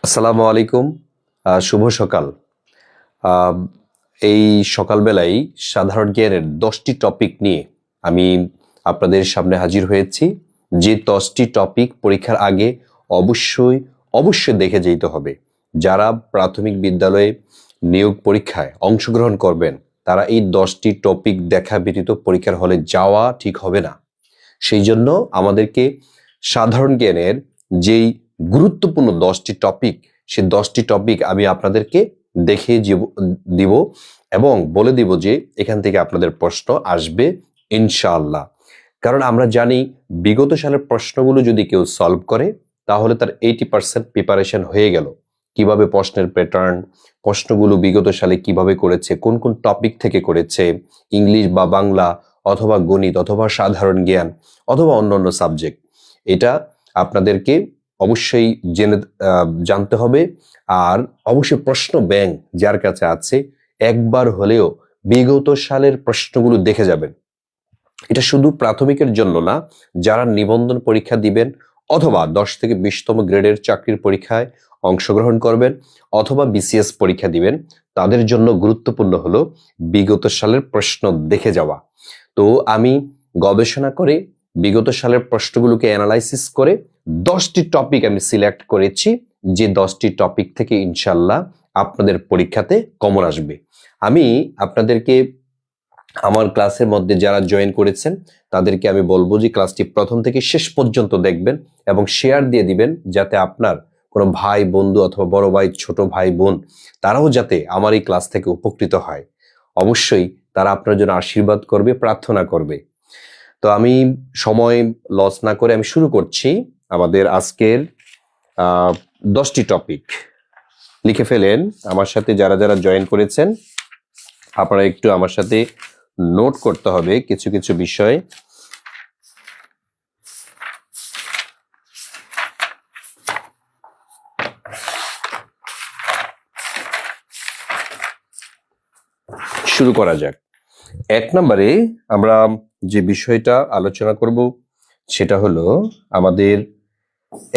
আসসালামু আলাইকুম। শুভ সকাল। আহ, এই সকালবেলায় সাধারণ জ্ঞানের 10টি টপিক নিয়ে আমি আপনাদের সামনে হাজির হয়েছি। যে 10টি টপিক পরীক্ষার আগে অবশ্যই অবশ্যই দেখে যেতে হবে। যারা প্রাথমিক বিদ্যালয়ে নিয়োগ পরীক্ষায় অংশগ্রহণ করবেন তারা এই 10টি টপিক দেখা ব্যতীত পরীক্ষার হলে যাওয়া ঠিক হবে না। সেই জন্য আমাদেরকে সাধারণ জ্ঞানের যেই গুরুত্বপূর্ণ 10টি টপিক, সেই 10টি টপিক আমি আপনাদেরকে দেখিয়ে দিব এবং বলে দিব যে এখান থেকে আপনাদের প্রশ্ন আসবে ইনশাআল্লাহ। কারণ আমরা জানি বিগত সালের প্রশ্নগুলো যদি কেউ সলভ করে তাহলে তার 80% প্রিপারেশন হয়ে গেল। কিভাবে প্রশ্নের প্যাটার্ন, প্রশ্নগুলো বিগত সালে কিভাবে করেছে, কোন কোন টপিক থেকে করেছে, ইংলিশ বা বাংলা অথবা গণিত অথবা সাধারণ জ্ঞান অথবা অন্যান্য সাবজেক্ট, এটা আপনাদেরকে অবশ্যই জানতে হবে। আর অবশ্যই প্রশ্ন ব্যাংক যার কাছে আছে একবার হলেও বিগত সালের প্রশ্নগুলো দেখে যাবেন। এটা শুধু প্রাথমিকের জন্য না, যারা নিবন্ধন পরীক্ষা দিবেন অথবা 10 থেকে 20তম গ্রেডের চাকরির পরীক্ষায় অংশগ্রহণ করবেন অথবা বিসিএস পরীক্ষা দিবেন, তাদের জন্য গুরুত্বপূর্ণ হলো বিগত সালের প্রশ্ন দেখে যাওয়া। তো আমি গবেষণা করে বিগত সালের প্রশ্নগুলোকে অ্যানালাইসিস করে 10টি টপিক আমি সিলেক্ট করেছি, যে 10টি টপিক থেকে ইনশাল্লাহ আপনাদের পরীক্ষাতে কমন আসবে। আমি আপনাদেরকে আমার ক্লাসের মধ্যে যারা জয়েন করেছেন তাদেরকে আমি বলবো যে ক্লাসটি প্রথম থেকে শেষ পর্যন্ত দেখবেন এবং শেয়ার দিয়ে দিবেন, যাতে আপনার কোনো ভাই বন্ধু অথবা বড় ভাই ছোট ভাই বোন তারাও যাতে আমার এই ক্লাস থেকে উপকৃত হয়। অবশ্যই তারা আপনার জন্য আশীর্বাদ করবে, প্রার্থনা করবে। তো আমি সময় লস না করে আমি শুরু করছি আমাদের আজকের 10টি টপিক। লিখে ফেলেন আমার সাথে যারা যারা জয়েন করেছেন, আপনারা একটু আমার সাথে নোট করতে হবে কিছু কিছু বিষয়। শুরু করা যাক। 1 নম্বরে আমরা যে বিষয়টা আলোচনা করব সেটা হলো আমাদের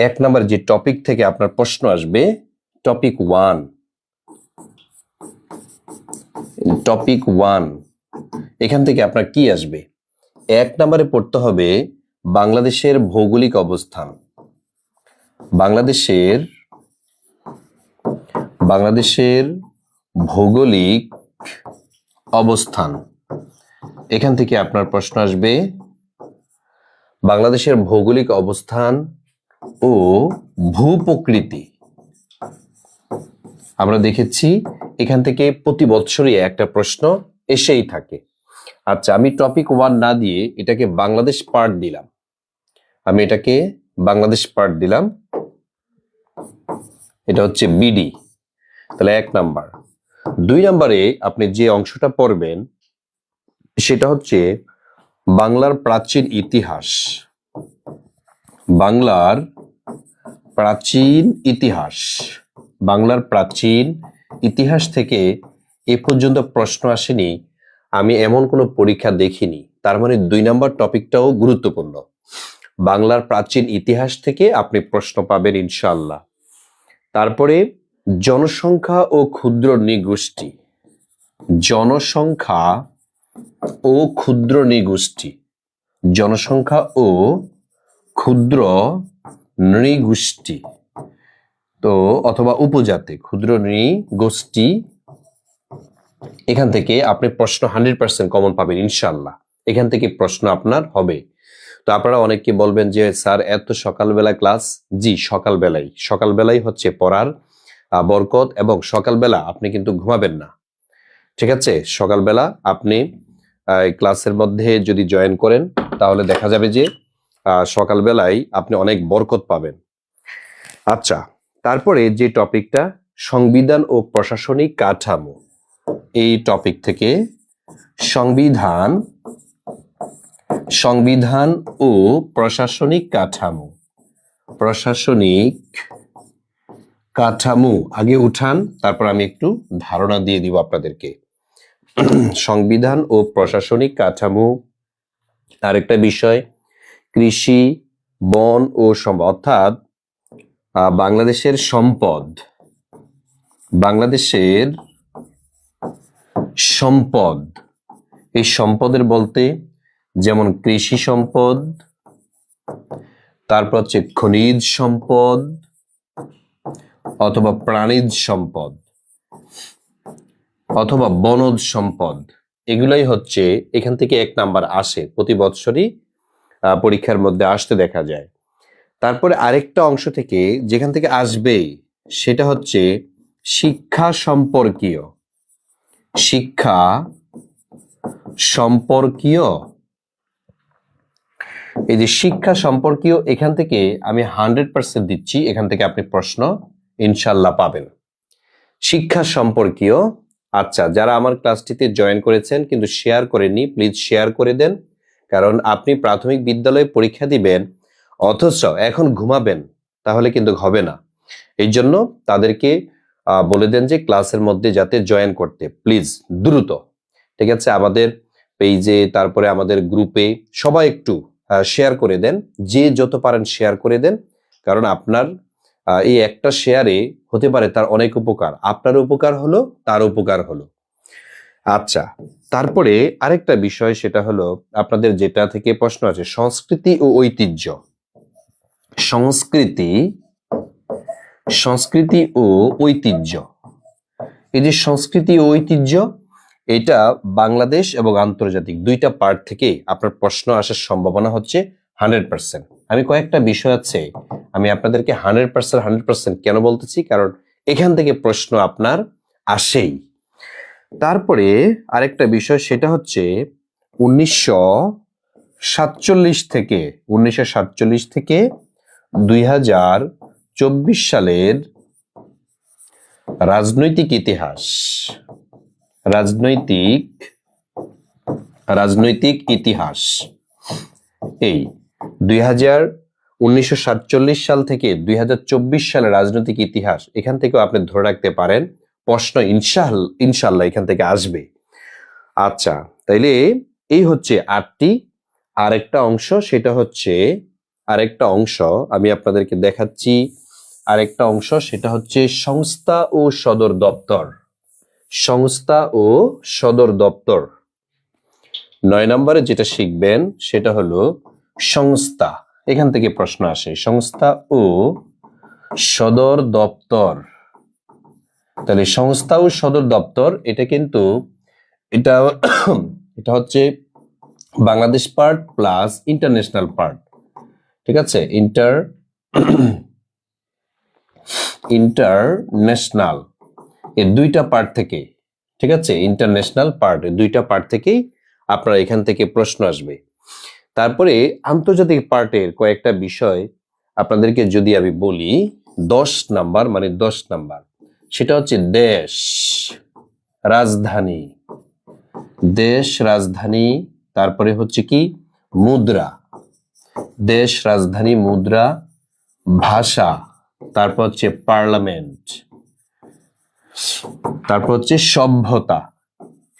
1 নম্বর যে টপিক থেকে আপনার প্রশ্ন আসবে, টপিক 1। টপিক 1 এখান থেকে আপনার কি আসবে? 1 নম্বরে পড়তে হবে বাংলাদেশের ভৌগোলিক অবস্থান। বাংলাদেশের ভৌগোলিক অবস্থান, এখান থেকে আপনার প্রশ্ন আসবে বাংলাদেশের ভৌগোলিক অবস্থান ও ভূপ্রকৃতি। আমরা দেখেছি এখান থেকে প্রতি বছরই একটা প্রশ্ন এসেই থাকে। আচ্ছা, আমি টপিক 1 না দিয়ে এটাকে বাংলাদেশ পার্ট দিলাম। এটা হচ্ছে বিডি, তাহলে 1 নাম্বার। 2 নম্বরে আপনি যে অংশটা পড়বেন সেটা হচ্ছে বাংলার প্রাচীন ইতিহাস। বাংলার প্রাচীন ইতিহাস থেকে এ পর্যন্ত প্রশ্ন আসেনি, আমি এমন কোনো পরীক্ষা দেখিনি। তার মানে 2 নম্বর টপিকটাও গুরুত্বপূর্ণ। বাংলার প্রাচীন ইতিহাস থেকে আপনি প্রশ্ন পাবেন ইনশাআল্লাহ। তারপরে জনসংখ্যা ও ক্ষুদ্র নৃগোষ্ঠী। জনসংখ্যা ও ক্ষুদ্র নৃগোষ্ঠী তো অথবা উপজাতি, ক্ষুদ্র নৃগোষ্ঠী, এখান থেকে আপনি প্রশ্ন 100% কমন পাবেন ইনশাআল্লাহ। এখান থেকে প্রশ্ন আপনার হবে। তো আপনারা অনেকে বলবেন যে স্যার এত সকালবেলা ক্লাস। জি, সকালবেলাই হচ্ছে পড়ার বরকত, এবং সকালবেলা আপনি কিন্তু ঘুমাবেন না, ঠিক আছে? সকালবেলা আপনি ক্লাসের মধ্যে যদি জয়েন করেন তাহলে দেখা যাবে যে সকালবেলায় আপনি অনেক বরকত পাবেন। আচ্ছা, তারপরে যে টপিকটা সংবিধান ও প্রশাসনিক কাঠামো, এই টপিক থেকে সংবিধান ও প্রশাসনিক কাঠামো আগে উঠান, তারপর আমি একটু ধারণা দিয়ে দিব আপনাদেরকে। সংবিধান ও প্রশাসনিক কাঠামো। আরেকটা বিষয় কৃষি, বন ও সম্পদ, অর্থাৎ বাংলাদেশের সম্পদ, বাংলাদেশের সম্পদ, এই সম্পদের বলতে যেমন কৃষি সম্পদ, তারপর হচ্ছে খনিজ সম্পদ অথবা প্রাণীজ সম্পদ অথবা বনজ সম্পদ, এগুলাই হচ্ছে এখান থেকে 1 নাম্বার আসে, প্রতি বছরই পরীক্ষার মধ্যে আসতে দেখা যায়। তারপরে আরেকটা অংশ থেকে যেখান থেকে আসবে সেটা হচ্ছে শিক্ষা সম্পর্কীয়, শিক্ষা সম্পর্কীয়। এই যে শিক্ষা সম্পর্কীয়, এখান থেকে আমি 100% দিচ্ছি, এখান থেকে আপনি প্রশ্ন ইনশাল্লাহ পাবেন। শিক্ষা সম্পর্কীয়। আচ্ছা, যারা আমার ক্লাসটিতে জয়েন করেছেন কিন্তু শেয়ার করেননি, প্লিজ শেয়ার করে দেন, কারণ আপনি প্রাথমিক বিদ্যালয়ে পরীক্ষা দিবেন অথচ এখন ঘুমাবেন, তাহলে কিন্তু হবে না। এই জন্য তাদেরকে বলে দেন যে ক্লাসের মধ্যে যাতে জয়েন করতে, প্লিজ দ্রুত। ঠিক আছে, আমাদের পেজে, তারপরে আমাদের গ্রুপে সবাই একটু শেয়ার করে দেন, যে যত পারেন শেয়ার করে দেন, কারণ আপনার এই একটা শেয়ারে হতে পারে তার অনেক উপকার, আপনার উপকার হলো, তার উপকার হলো। আচ্ছা, তারপরে আরেকটা বিষয়, সেটা হলো আপনাদের যেটা থেকে প্রশ্ন আছে, সংস্কৃতি ও ঐতিহ্য। সংস্কৃতি, সংস্কৃতি ও ঐতিহ্য। এই যে সংস্কৃতি ও ঐতিহ্য, এটা বাংলাদেশ এবং আন্তর্জাতিক দুইটা পার্ট থেকে আপনার প্রশ্ন আসার সম্ভাবনা হচ্ছে 100%। আমি কয়েকটা বিষয় আছে, আমি আপনাদেরকে 100% কেন বলতেছি, কারণ এখান থেকে প্রশ্ন আপনার আসেই। তারপরে আরেকটা বিষয়, সেটা হচ্ছে 1947 থেকে 2024 সালের রাজনৈতিক ইতিহাস, রাজনৈতিক ইতিহাস। এই 1947 সাল থেকে 2024 সালের রাজনৈতিক ইতিহাস, এখান থেকেও আপনি ধরে রাখতে পারেন প্রশ্ন ইনশাল্লাহ এখান থেকে আসবে। আচ্ছা, তাইলে এই হচ্ছে 8টি। আরেকটা অংশ, সেটা হচ্ছে আরেকটা অংশ আমি আপনাদেরকে দেখাচ্ছি। আরেকটা অংশ, সেটা হচ্ছে সংস্থা ও সদর দপ্তর। সংস্থা ও সদর দপ্তর 9 নম্বরে যেটা শিখবেন সেটা হলো সংস্থা। এখান থেকে প্রশ্ন আসে, সংস্থা ও সদর দপ্তর। তাহলে সংস্থা ও সদর দপ্তর, এটা কিন্তু এটা এটা হচ্ছে Bangladesh part plus international part. ঠিক আছে, ইন্টারন্যাশনাল এই দুইটা পার্ট থেকে, ঠিক আছে, ইন্টারন্যাশনাল পার্ট দুইটা পার্ট থেকেই আপনার এখান থেকে প্রশ্ন আসবে। তারপরে আন্তর্জাতিক পার্টের কয়েকটা বিষয় আপনাদেরকে যদি আমি বলি, 10 নাম্বার, মানে 10 নাম্বার, সেটা হচ্ছে দেশ, রাজধানী, দেশ রাজধানী, তারপরে হচ্ছে কি মুদ্রা, দেশ রাজধানী মুদ্রা, ভাষা, তারপর হচ্ছে পার্লামেন্ট, তারপর হচ্ছে সভ্যতা।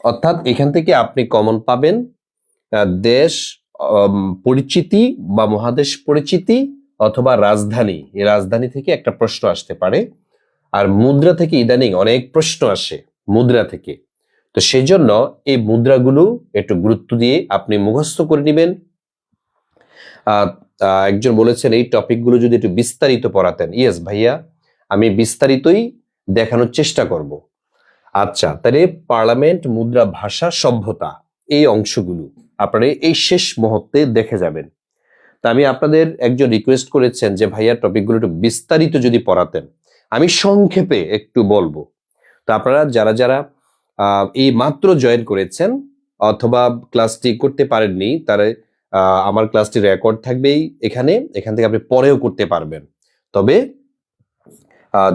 অর্থাৎ এখান থেকে আপনি কমন পাবেন দেশ পরিচিতি বা মহাদেশ পরিচিতি অথবা রাজধানী। এই রাজধানী থেকে একটা প্রশ্ন আসতে পারে, আর মুদ্রা থেকে ইদানিং অনেক প্রশ্ন আসে মুদ্রা থেকে। তো সেই জন্য এই মুদ্রাগুলো একটু গুরুত্ব দিয়ে আপনি মুখস্থ করে নেবেন। একজন বলেছেন এই টপিকগুলো যদি একটু বিস্তারিত পড়াতেন। ইয়েস ভাইয়া, আমি বিস্তারিতই দেখানোর চেষ্টা করব। আচ্ছা, তাহলে পার্লামেন্ট, মুদ্রা, ভাষা, সভ্যতা, এই অংশগুলো আপনারা এই শেষ মুহূর্তে দেখে যাবেন। তা আমি আপনাদের একজন রিকোয়েস্ট করেছেন যে ভাইয়া টপিকগুলো একটু বিস্তারিত যদি পড়াতেন, আমি সংক্ষেপে একটু বলবো। তো আপনারা যারা যারা এই মাত্র জয়েন করেছেন অথবা ক্লাসটি করতে পারেননি, তারা আমার ক্লাসটি রেকর্ড থাকবেই এখান থেকে আপনি পরেও করতে পারবেন। তবে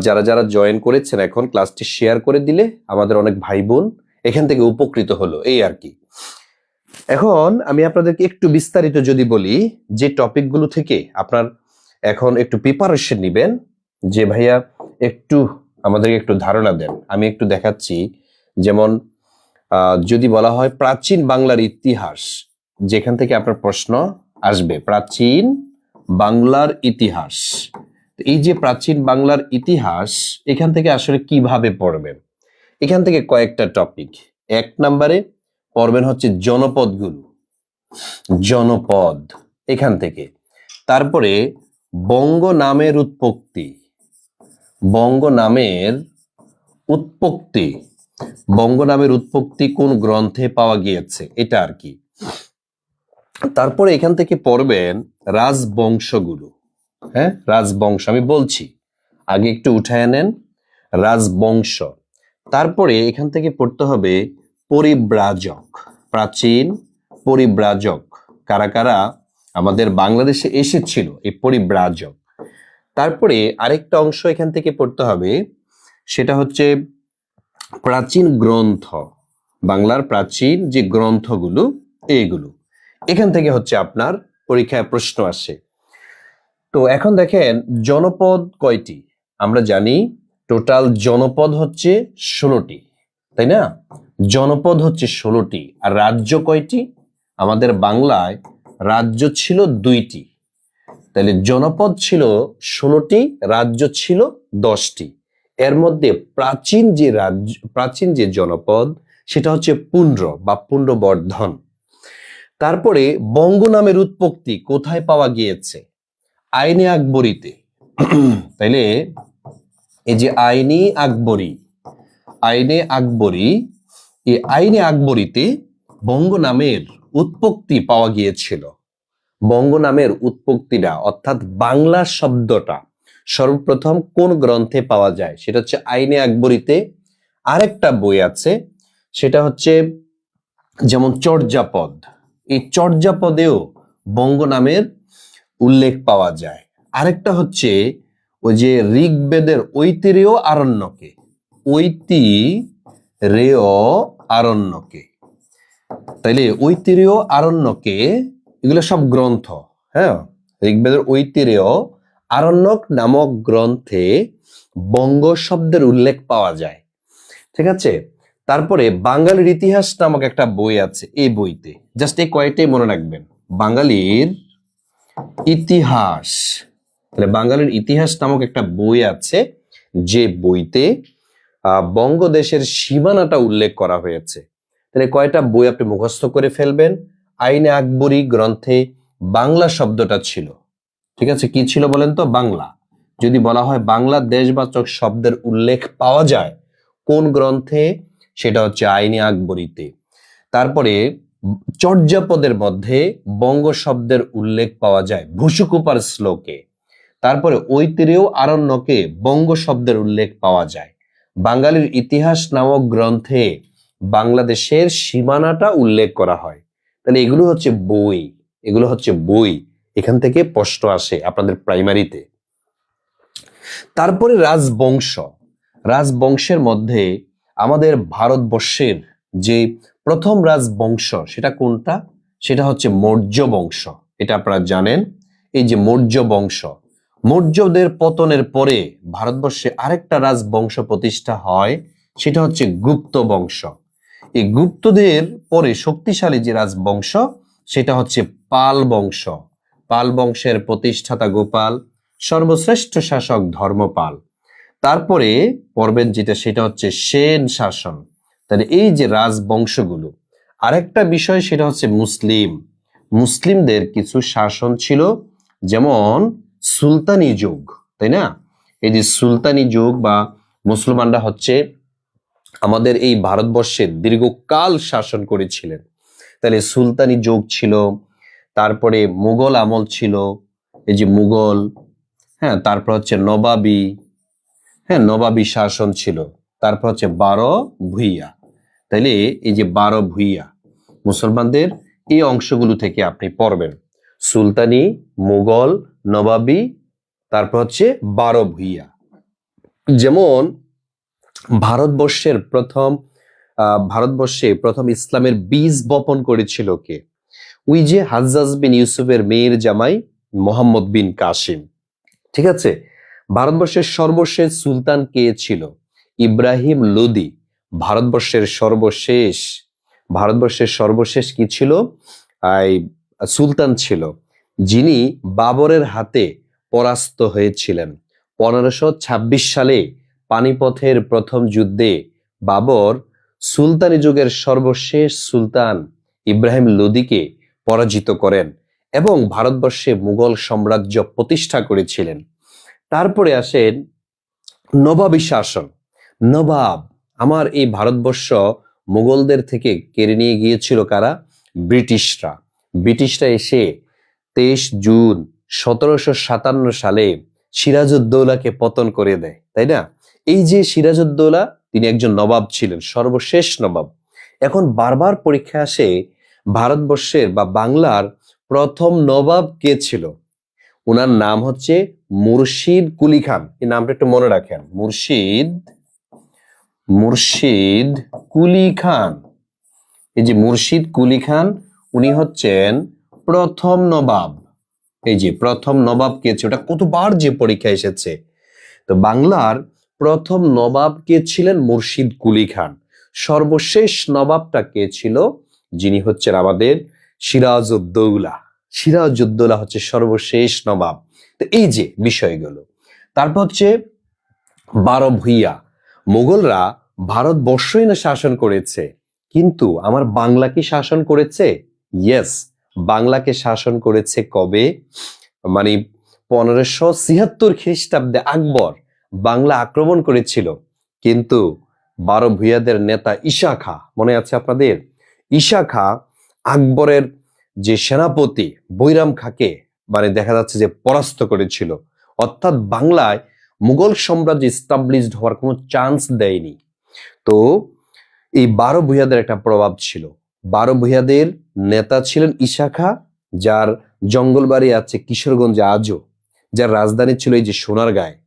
যারা যারা জয়েন করেছেন এখন ক্লাসটি শেয়ার করে দিলে আমাদের অনেক ভাই বোন এখান থেকে উপকৃত হলো, এই আর কি। এখন আমি আপনাদেরকে একটু বিস্তারিত যদি বলি, যে টপিকগুলো থেকে আপনার এখন একটু প্রিপারেশন নেবেন, যে ভাইয়া একটু আমাদেরকে একটু ধারণা দেন। আমি একটু দেখাচ্ছি, যেমন যদি বলা হয় প্রাচীন বাংলার ইতিহাস, যেখান থেকে আপনার প্রশ্ন আসবে প্রাচীন বাংলার ইতিহাস, এই যে প্রাচীন বাংলার ইতিহাস, এখান থেকে আসলে কিভাবে পড়বেন? এখান থেকে কয়েকটা টপিক। 1 নম্বরে পড়বেন হচ্ছে জনপদগুলো, জনপদ এখান থেকে। তারপরে বঙ্গ নামের উৎপত্তি, বঙ্গ নামের উৎপত্তি, বঙ্গ নামের উৎপত্তি কোন গ্রন্থে পাওয়া গিয়েছে এটা আর কি। তারপরে এখান থেকে পড়বেন রাজবংশগুলো। হ্যাঁ, রাজবংশ আমি বলছি, আগে একটু উঠায় নেন রাজবংশ। তারপরে এখান থেকে পড়তে হবে পরিব্রাজক, প্রাচীন পরিব্রাজক কারা কারা আমাদের বাংলাদেশে এসেছিল, এই পরিব্রাজক। তারপরে আরেকটা অংশ এখান থেকে পড়তে হবে, সেটা হচ্ছে প্রাচীন গ্রন্থ, বাংলার প্রাচীন যে গ্রন্থগুলো এইগুলো। এখান থেকে হচ্ছে আপনার পরীক্ষায় প্রশ্ন আসে। তো এখন দেখেন জনপদ কয়টি? আমরা জানি টোটাল জনপদ হচ্ছে 16টি, তাই না? জনপদ হচ্ছে 16টি। আর রাজ্য কয়টি? আমাদের বাংলায় রাজ্য ছিল 2টি, তাহলে জনপদ ছিল 16টি, রাজ্য ছিল 10টি। এর মধ্যে প্রাচীন যে রাজ্য, প্রাচীন যে জনপদ সেটা হচ্ছে পুন্ড্র বা পুন্ড্রবর্ধন। তারপরে বঙ্গ নামের উৎপত্তি কোথায় পাওয়া গিয়েছে? আইনে আকবরীতে। তাইলে এই যে আইনে আকবরী, আইনে আকবরী, এই আইনে আকবরীতে বঙ্গ নামের উৎপত্তি পাওয়া গিয়েছিল। বঙ্গ নামের উৎপত্তিটা অর্থাৎ বাংলা শব্দটা সর্বপ্রথম কোন গ্রন্থে পাওয়া যায়? সেটা হচ্ছে আইনে আকবরীতে। আরেকটা বই আছে, সেটা হচ্ছে যেমন চর্যাপদ, এই চর্যাপদেও বঙ্গ নামের উল্লেখ পাওয়া যায়। আরেকটা হচ্ছে ওই যে ঋগ্বেদের ঐতিরেয় আরণ্যকে, ঐতিরেয় আরণ্যকে। তাইলে ঐতিরেয় আরণ্যকে, এগুলো সব গ্রন্থ। হ্যাঁ, ঋগ্বেদের ঐতিরেয় আরণ্যক নামক গ্রন্থে বঙ্গ শব্দের উল্লেখ পাওয়া যায়। ঠিক আছে। তারপরে বাঙালির ইতিহাস নামক একটা বই আছে, এই বইতে জাস্ট এই কয়টাই মনে রাখবেন, বাঙালির ইতিহাস। তাহলে বাঙালির ইতিহাস নামক একটা বই আছে, যে বইতে বঙ্গদেশের সীমানাটা উল্লেখ করা হয়েছে। তাহলে কয়টা বই আপনি মুখস্থ করে ফেলবেন। আইনে আকবরী গ্রন্থে বাংলা শব্দটা ছিল, ঠিক আছে, কি ছিল বলেন তো? বাংলা। যদি বলা হয় বাংলা দেশবাচক শব্দের উল্লেখ পাওয়া যায় কোন গ্রন্থে? সেটা হচ্ছে আইনে আকবরীতে। তারপরে চর্যাপদের মধ্যে বঙ্গ শব্দের উল্লেখ পাওয়া যায় ভূসুকুপার শ্লোকে। তারপরে ঐতিরেয় আরণ্যকে বঙ্গ শব্দের উল্লেখ পাওয়া যায়। বাঙালির ইতিহাস নামক গ্রন্থে বাংলাদেশের সীমানাটা উল্লেখ করা হয়। তাহলে এগুলো হচ্ছে বই, এগুলো হচ্ছে বই, এখান থেকে প্রশ্ন আসে আপনাদের প্রাইমারিতে। তারপরে রাজবংশ, রাজবংশের মধ্যে আমাদের ভারতবর্ষের যে প্রথম রাজবংশ সেটা কোনটা? সেটা হচ্ছে মৌর্য বংশ। এটা আপনারা জানেন। এই যে মৌর্য বংশ, মৌর্যদের পতনের পরে ভারতবর্ষে আরেকটা রাজবংশ প্রতিষ্ঠা হয়, সেটা হচ্ছে গুপ্ত বংশ। এই গুপ্তদের পরে শক্তিশালী যে রাজবংশ সেটা হচ্ছে পাল বংশ। পাল বংশের প্রতিষ্ঠাতা গোপাল, সর্বশ্রেষ্ঠ শাসক ধর্মপাল। তারপরে পড়বেন যেটা, সেটা হচ্ছে সেন শাসন। তাহলে এই যে রাজবংশগুলো, আরেকটা বিষয় সেটা হচ্ছে মুসলিম, মুসলিমদের কিছু শাসন ছিল, যেমন সুলতানি যুগ, তাই না? এই যে সুলতানি যুগ বা মুসলমানরা হচ্ছে আমাদের এই ভারতবর্ষে দীর্ঘকাল শাসন করেছিলেন। তাহলে সুলতানি যুগ ছিল, তারপরে মুঘল আমল ছিল, এই যে মুঘল, হ্যাঁ, তারপর হচ্ছে নবাবী, হ্যাঁ, নবাবী শাসন ছিল, তারপর হচ্ছে 12 ভূঁইয়া। তাইলে এই যে 12 ভূঁইয়া মুসলমানদের, এই অংশগুলো থেকে আপনি পড়বেন সুলতানি, মুঘল, নবাবী, তারপর হচ্ছে 12 ভূঁইয়া। যেমন ভারতবর্ষে প্রথম ইসলামের বীজ বপন করেছিল কে? ওই যে হাজ্জাজ বিন ইউসুফের মেয়ের জামাই মোহাম্মদ বিন কাসিম। ঠিক আছে। ভারতবর্ষের সর্বশেষ সুলতান কে ছিল? ইব্রাহিম লোদি। ভারতবর্ষের সর্বশেষ কি ছিল? সুলতান ছিল, যিনি বাবরের হাতে পরাস্ত হয়েছিলেন। 1526 সালে পানিপথের প্রথম যুদ্ধে বাবর সুলতানি যুগের সর্বশেষ সুলতান ইব্রাহিম লোদিকে পরাজিত করেন এবং ভারতবর্ষে মুঘল সাম্রাজ্য প্রতিষ্ঠা করেছিলেন। তারপরে আসেন নবাবী শাসন। নবাব, আমার এই ভারতবর্ষ মুঘলদের থেকে কেড়ে নিয়ে গিয়েছিল কারা? ব্রিটিশরা। ব্রিটিশরা এসে 23 জুন 1757 সালে সিরাজউদ্দৌলাকে পতন করে দেয়, তাই না? এই যে সিরাজউদ্দৌলা, তিনি একজন নবাব ছিলেন, সর্বশেষ নবাব। এখন বারবার পরীক্ষা আসে ভারতবর্ষের বা বাংলার প্রথম নবাব কে ছিল? ওনার নাম হচ্ছে মুর্শিদ কুলি খান। এই নামটা একটু মনে রাখেন, মুর্শিদ কুলি খান। এই যে মুর্শিদ কুলি খান, উনি হচ্ছেন প্রথম নবাব। এই যে প্রথম নবাব কে ছিল, ওটা কতবার যে পরীক্ষা এসেছে। তো বাংলার প্রথম নবাব কে ছিলেন? মুর্শিদ কুলি খান। সর্বশেষ নবাবটা কে ছিল? যিনি হচ্ছেন আমাদের সিরাজউদ্দৌলা। সিরাজউদ্দৌলা হচ্ছে সর্বশেষ নবাব। তো এই যে বিষয়গুলো। তারপর হচ্ছে 12 ভূঁইয়া। মুঘলরা ভারতবর্ষই না শাসন করেছে, কিন্তু আমার বাংলা কি শাসন করেছে? ইয়েস, বাংলাকে শাসন করেছে কবে? মানে 1576 খ্রিস্টাব্দে আকবর বাংলা আক্রমণ করেছিল, কিন্তু 12 ভূঁইয়াদের নেতা ঈশা খাঁ, মনে আছে আপনাদের? ঈশা খাঁ আকবরের যে সেনাপতি বৈরাম খাঁকে মানে দেখা যাচ্ছে যে পরাস্ত করেছিল। অর্থাৎ বাংলায় মুঘল সাম্রাজ্য এস্টাবলিশড হওয়ার কোনো চান্স দেয়নি। তো এই 12 ভূঁইয়াদের একটা প্রভাব ছিল। 12 ভূঁইয়াদের নেতা ছিলেন ঈশা খাঁ, যার জঙ্গলবাড়ি আছে কিশোরগঞ্জে আজও, যার রাজধানী ছিল এই যে সোনারগাঁয়ে।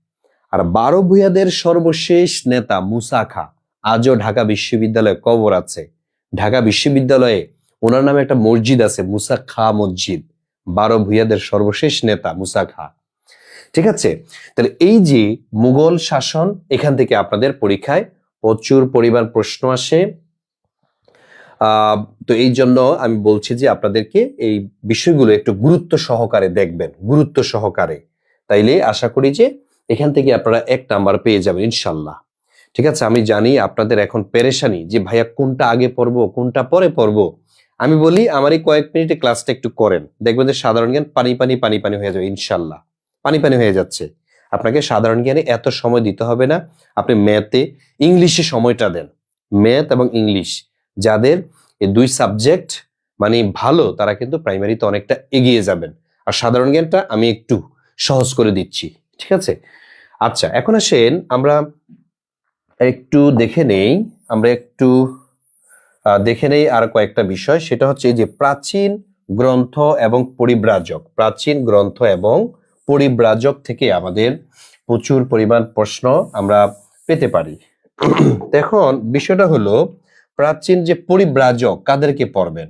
আর 12 ভূঁইয়াদের সর্বশেষ নেতা মুসা খাঁ, আজও ঢাকা বিশ্ববিদ্যালয়ে কবর আছে। ঢাকা বিশ্ববিদ্যালয়ে ওনার নামে একটা মসজিদ আছে, মুসা খাঁ মসজিদ। 12 ভূঁইয়াদের সর্বশেষ নেতা মুসা খাঁ। ঠিক আছে, তাহলে এই যে মুঘল শাসন, এখান থেকে আপনাদের পরীক্ষায় প্রচুর পরিমাণ প্রশ্ন আসে। তো এই জন্য আমি বলছি যে আপনাদেরকে এই বিষয়গুলো একটু গুরুত্ব সহকারে দেখবেন, গুরুত্ব সহকারে। তাইলে আশা করি যে এখান থেকে আপনারা 1 নাম্বার পেয়ে যাবেন ইনশাল্লাহ। ঠিক আছে, আমি জানি আপনাদের এখন পেরেশানি যে ভাইয়া কোনটা আগে পড়বো কোনটা পরে পড়বো। আমি বলি আমার এই কয়েক মিনিটে ক্লাসটা একটু করেন, দেখবেন যে সাধারণ জ্ঞান পানি পানি পানি পানি হয়ে যাবে ইনশাল্লাহ। পানি পানি হয়ে যাচ্ছে। আপনাকে সাধারণ জ্ঞানে এত সময় দিতে হবে না, আপনি ম্যাথে ইংলিশে সময়টা দেন। ম্যাথ এবং ইংলিশ যাদের এই 2 সাবজেক্ট মানে ভালো, তারা কিন্তু প্রাইমারিতে অনেকটা এগিয়ে যাবেন। আর সাধারণ জ্ঞানটা আমি একটু সহজ করে দিচ্ছি, ঠিক আছে? আচ্ছা, এখন আসেন আমরা একটু দেখে নেই আর কয়েকটা বিষয়। সেটা হচ্ছে যে প্রাচীন গ্রন্থ এবং পরিব্রাজক। প্রাচীন গ্রন্থ এবং পরিব্রাজক থেকে আমাদের প্রচুর পরিমাণ প্রশ্ন আমরা পেতে পারি। এখন বিষয়টা হলো প্রাচীন যে পরিব্রাজক কাদেরকে পড়বেন?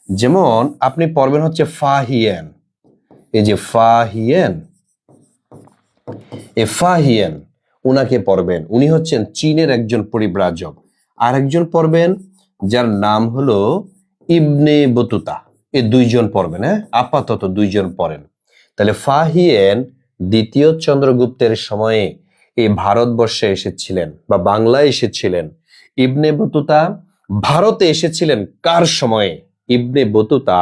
যেমন আপনি পড়বেন হচ্ছে ফাহিয়েন। এই যে ফাহিয়েন, উনাকে পড়বেন। উনি হচ্ছেন চীনের একজন পরিব্রাজক। আর একজন পড়বেন যার নাম হলো ইবনে বতুতা। এই 2 জন পড়বেন, হ্যাঁ, আপাতত 2 জন পড়েন। তাহলে ফাহিয়েন দ্বিতীয় চন্দ্রগুপ্তের সময়ে এই ভারতবর্ষে এসেছিলেন বা বাংলায় এসেছিলেন। ইবনে বতুতা ভারতে এসেছিলেন কার সময়ে? ইবনে বতুতা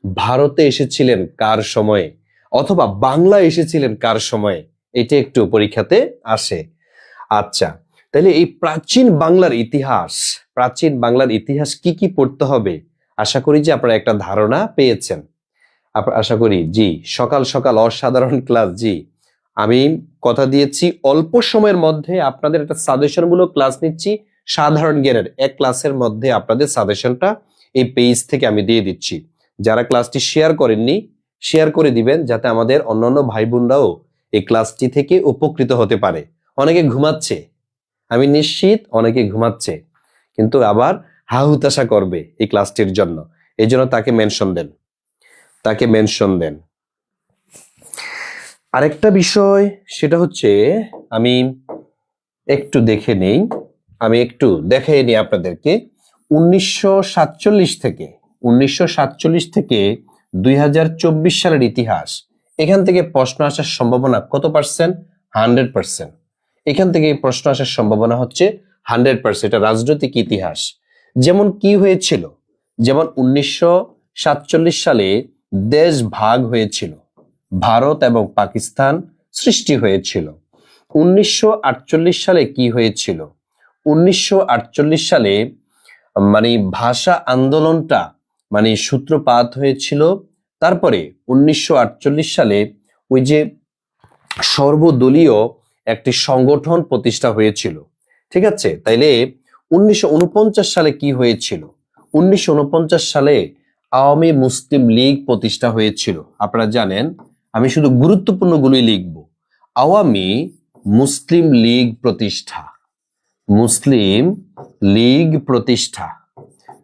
ভারতে এসেছিলেন কার সময়ে, অথবা বাংলায় এসেছিলেন কার সময়ে? এটা একটু পরীক্ষাতে আসে। আচ্ছা, তাহলে এই প্রাচীন বাংলার ইতিহাস কি কি পড়তে হবে? আশা করি যে আপনারা একটা ধারণা পেয়েছেন। আশা করি জি, সকাল সকাল অসাধারণ ক্লাস। জি, আমি কথা দিয়েছি অল্প সময়ের মধ্যে আপনাদের একটা সাজেশনমূলক ক্লাস নিচ্ছি। সাধারণ জ্ঞানের 1 ক্লাসের মধ্যে আপনাদের সাজেশনটা এই পেজ থেকে আমি দিয়ে দিচ্ছি। যারা ক্লাসটি শেয়ার করেননি, শেয়ার করে দিবেন, যাতে আমাদের অন্যান্য ভাই বোনরাও এই ক্লাসটি থেকে উপকৃত হতে পারে। অনেকে ঘুমাচ্ছে, আমি নিশ্চিত অনেকে ঘুমাচ্ছে, কিন্তু আবার হাহুতাশা করবে এই ক্লাসটির জন্য। এই জন্য তাকে মেনশন দেন। আরেকটা বিষয় সেটা হচ্ছে আমি একটু দেখে নিই আপনাদেরকে 1947 থেকে 2024 সালের ইতিহাস, এখান থেকে প্রশ্ন আসার সম্ভাবনা কত %? 100%। এখান থেকে এই প্রশ্ন আসার সম্ভাবনা হচ্ছে 100%। এটা রাজনৈতিক ইতিহাস। যেমন কি হয়েছিল, যেমন 1947 সালে দেশ ভাগ হয়েছিল, ভারত এবং পাকিস্তান সৃষ্টি হয়েছিল। 1948 সালে কি হয়েছিল, 1948 সালে মানে ভাষা আন্দোলনটা মানে সূত্রপাত হয়েছিল। তারপরে 1948 সালে ওই যে সর্বদলীয় একটি সংগঠন প্রতিষ্ঠা হয়েছিল, ঠিক আছে। তাইলে 1949 সালে কি হয়েছিল, 1949 সালে আওয়ামী মুসলিম লীগ প্রতিষ্ঠা হয়েছিল। আপনারা জানেন, আমি শুধু গুরুত্বপূর্ণগুলোই লিখব। আওয়ামী মুসলিম লীগ প্রতিষ্ঠা, মুসলিম লীগ প্রতিষ্ঠা।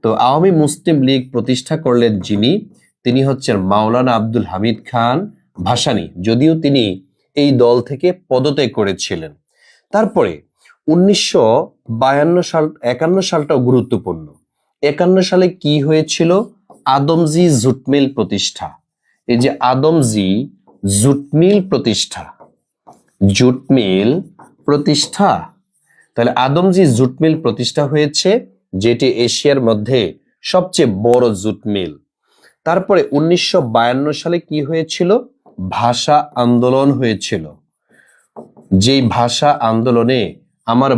তো আওয়ামী মুসলিম লীগ প্রতিষ্ঠা করলেন যিনি, তিনি হচ্ছেন মাওলানা আব্দুল হামিদ খান ভাসানী, যদিও তিনি এই দল থেকে পদত্যাগ করেছিলেন। তারপরে 1952 সাল, 51 সালটাও গুরুত্বপূর্ণ। 51 সালে কি হয়েছিল, আদমজি জুট মিল প্রতিষ্ঠা। এই যে আদমজি জুট মিল প্রতিষ্ঠা, জুট মিল প্রতিষ্ঠা। তাহলে আদমজি জুট মিল প্রতিষ্ঠা হয়েছে, যেটি এশিয়ার মধ্যে সবচেয়ে বড় জুট মিল। তারপরে 1952 সালে কি হয়েছিল, ভাষা আন্দোলন হয়েছিল। যেই ভাষা আন্দোলনে আমার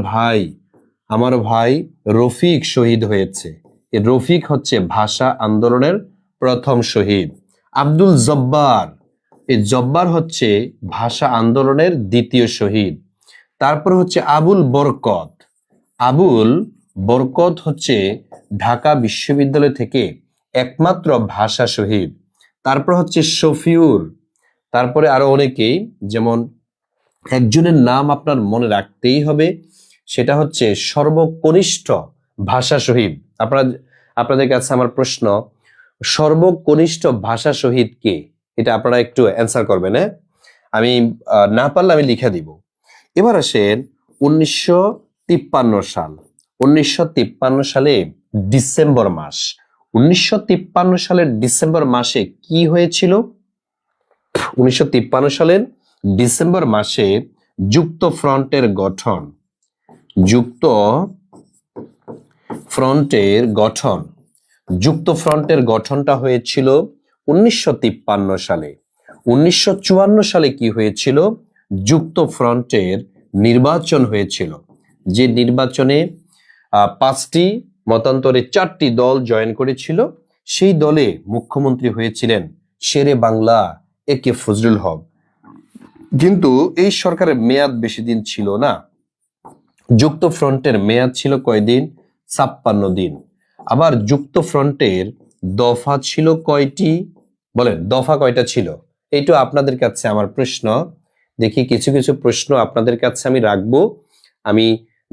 ভাই রফিক শহীদ হয়েছে। এই রফিক হচ্ছে ভাষা আন্দোলনের প্রথম শহীদ। আব্দুল জব্বার, এই জব্বার হচ্ছে ভাষা আন্দোলনের দ্বিতীয় শহীদ। তারপর হচ্ছে আবুল বরকত, আবুল বরকত হচ্ছে ঢাকা বিশ্ববিদ্যালয় থেকে একমাত্র ভাষা শহীদ। তারপর হচ্ছে শফিউর, তারপরে আরো অনেকেই, যেমন একজনের নাম আপনার মনে রাখতেই হবে, সেটা হচ্ছে সর্বকনিষ্ঠ ভাষা শহীদ। আপনাদের কাছে আমার প্রশ্ন, সর্বকনিষ্ঠ ভাষা শহীদ কে? এটা আপনারা একটু অ্যান্সার করবেন। হ্যাঁ, আমি না পারলে আমি লিখে দিব। এবার আসেন 1953 সাল। 1953 সালে ডিসেম্বর মাস, 1953 সালের ডিসেম্বর মাসে কি হয়েছিল, 1953 সালের ডিসেম্বর মাসে যুক্ত ফ্রন্টের গঠন, যুক্ত ফ্রন্টের গঠন, যুক্ত ফ্রন্টের গঠনটা হয়েছিল 1953 সালে। 1954 সালে কি হয়েছিল, যুক্ত ফ্রন্টের নির্বাচন হয়েছিল, যে নির্বাচনে 5টি মতান্তরে 4টি দল জয়েন করেছিল। সেই দলে মুখ্যমন্ত্রী হয়েছিলেন শেরে বাংলা একে ফজলুল হক। কিন্তু এই সরকারের মেয়াদ বেশি দিন ছিল না। যুক্ত ফ্রন্টের মেয়াদ ছিল কয়দিন, 56 দিন। আবার যুক্ত ফ্রন্টের দফা ছিল কয়টি, বলেন দফা কয়টা ছিল? এইটা আপনাদের কাছে আমার প্রশ্ন। দেখি কিছু কিছু প্রশ্ন আপনাদের কাছে আমি রাখবো, আমি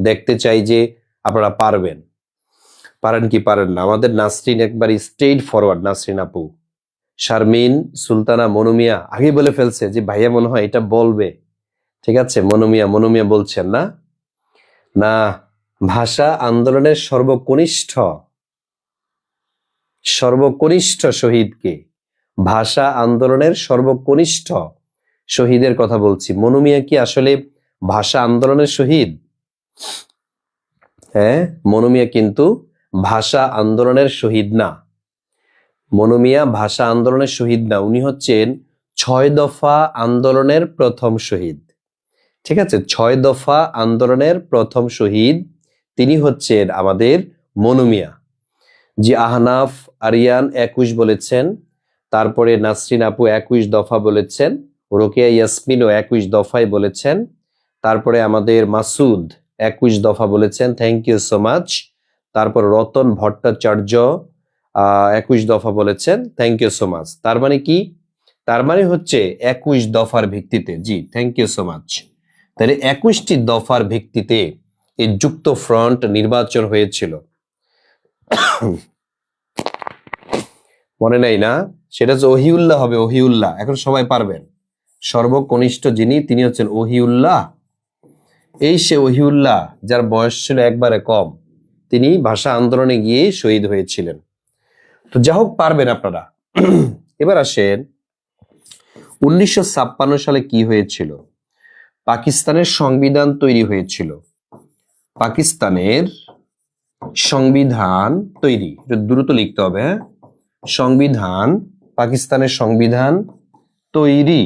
দেখতে চাই যে আপনারা পারেন কি পারেন না। আমাদের নাসরিন একবার স্ট্রেট ফরওয়ার্ড, নাসরিন আপু। শারমিন সুলতানা, মনুমিয়া আগে বলে ফেলছে যে ভাইয়া মনে হয় এটা বলবে, ঠিক আছে। মনুমিয়া বলছেন না, না ভাষা আন্দোলনের সর্বকনিষ্ঠ শহীদকে, ভাষা আন্দোলনের সর্বকনিষ্ঠ শহীদের কথা বলছি। মনুমিয়া কি আসলে ভাষা আন্দোলনের শহীদ? হ্যাঁ, মনুমিয়া কিন্তু ভাষা আন্দোলনের শহীদ না। মনুমিয়া ভাষা আন্দোলনের শহীদ না, উনি হচ্ছেন 6 দফা আন্দোলনের প্রথম শহীদ, ঠিক আছে। 6 দফা আন্দোলনের প্রথম শহীদ তিনি হচ্ছেন আমাদের মনুমিয়া। জি আহনাফ আরিয়ান 21 বলেছেন, তারপরে নাসরিন আপু 21 দফা বলেছেন, রোকেয়া ইয়াসমিনও 21 দফাই বলেছেন, তারপরে আমাদের মাসুদ 21 দফা বলেছেন, থ্যাংক ইউ সো মাচ। তারপর রতন ভট্টাচার্য 21 দফা বলেছেন, থ্যাংক ইউ সো মাচ। তার মানে কি, তার মানে হচ্ছে 21 দফার ভিত্তিতে, জি থ্যাংক ইউ সো মাচ। তাহলে 21টি দফার ভিত্তিতে এই যুক্ত ফ্রন্ট নির্বাচন হয়েছিল। মনে নাই না, সেটা হচ্ছে ওহিউল্লাহ হবে, ওহিউল্লাহ। এখন সবাই পারবেন, সর্বকনিষ্ঠ যিনি তিনি হচ্ছেন ওহিউল্লাহ। এই সে ওহিউল্লাহ যার বয়স ছিল একবারে কম, তিনি ভাষা আন্দোলনে গিয়ে শহীদ হয়েছিলেন। তো যা হোক পারবেন আপনারা। এবার আসেন 1956 সালে কি হয়েছিল। পাকিস্তানের সংবিধান তৈরি হয়েছিল? পাকিস্তানের সংবিধান তৈরি, এটা দ্রুত লিখতে হবে, হ্যাঁ? সংবিধান, পাকিস্তানের সংবিধান তৈরি,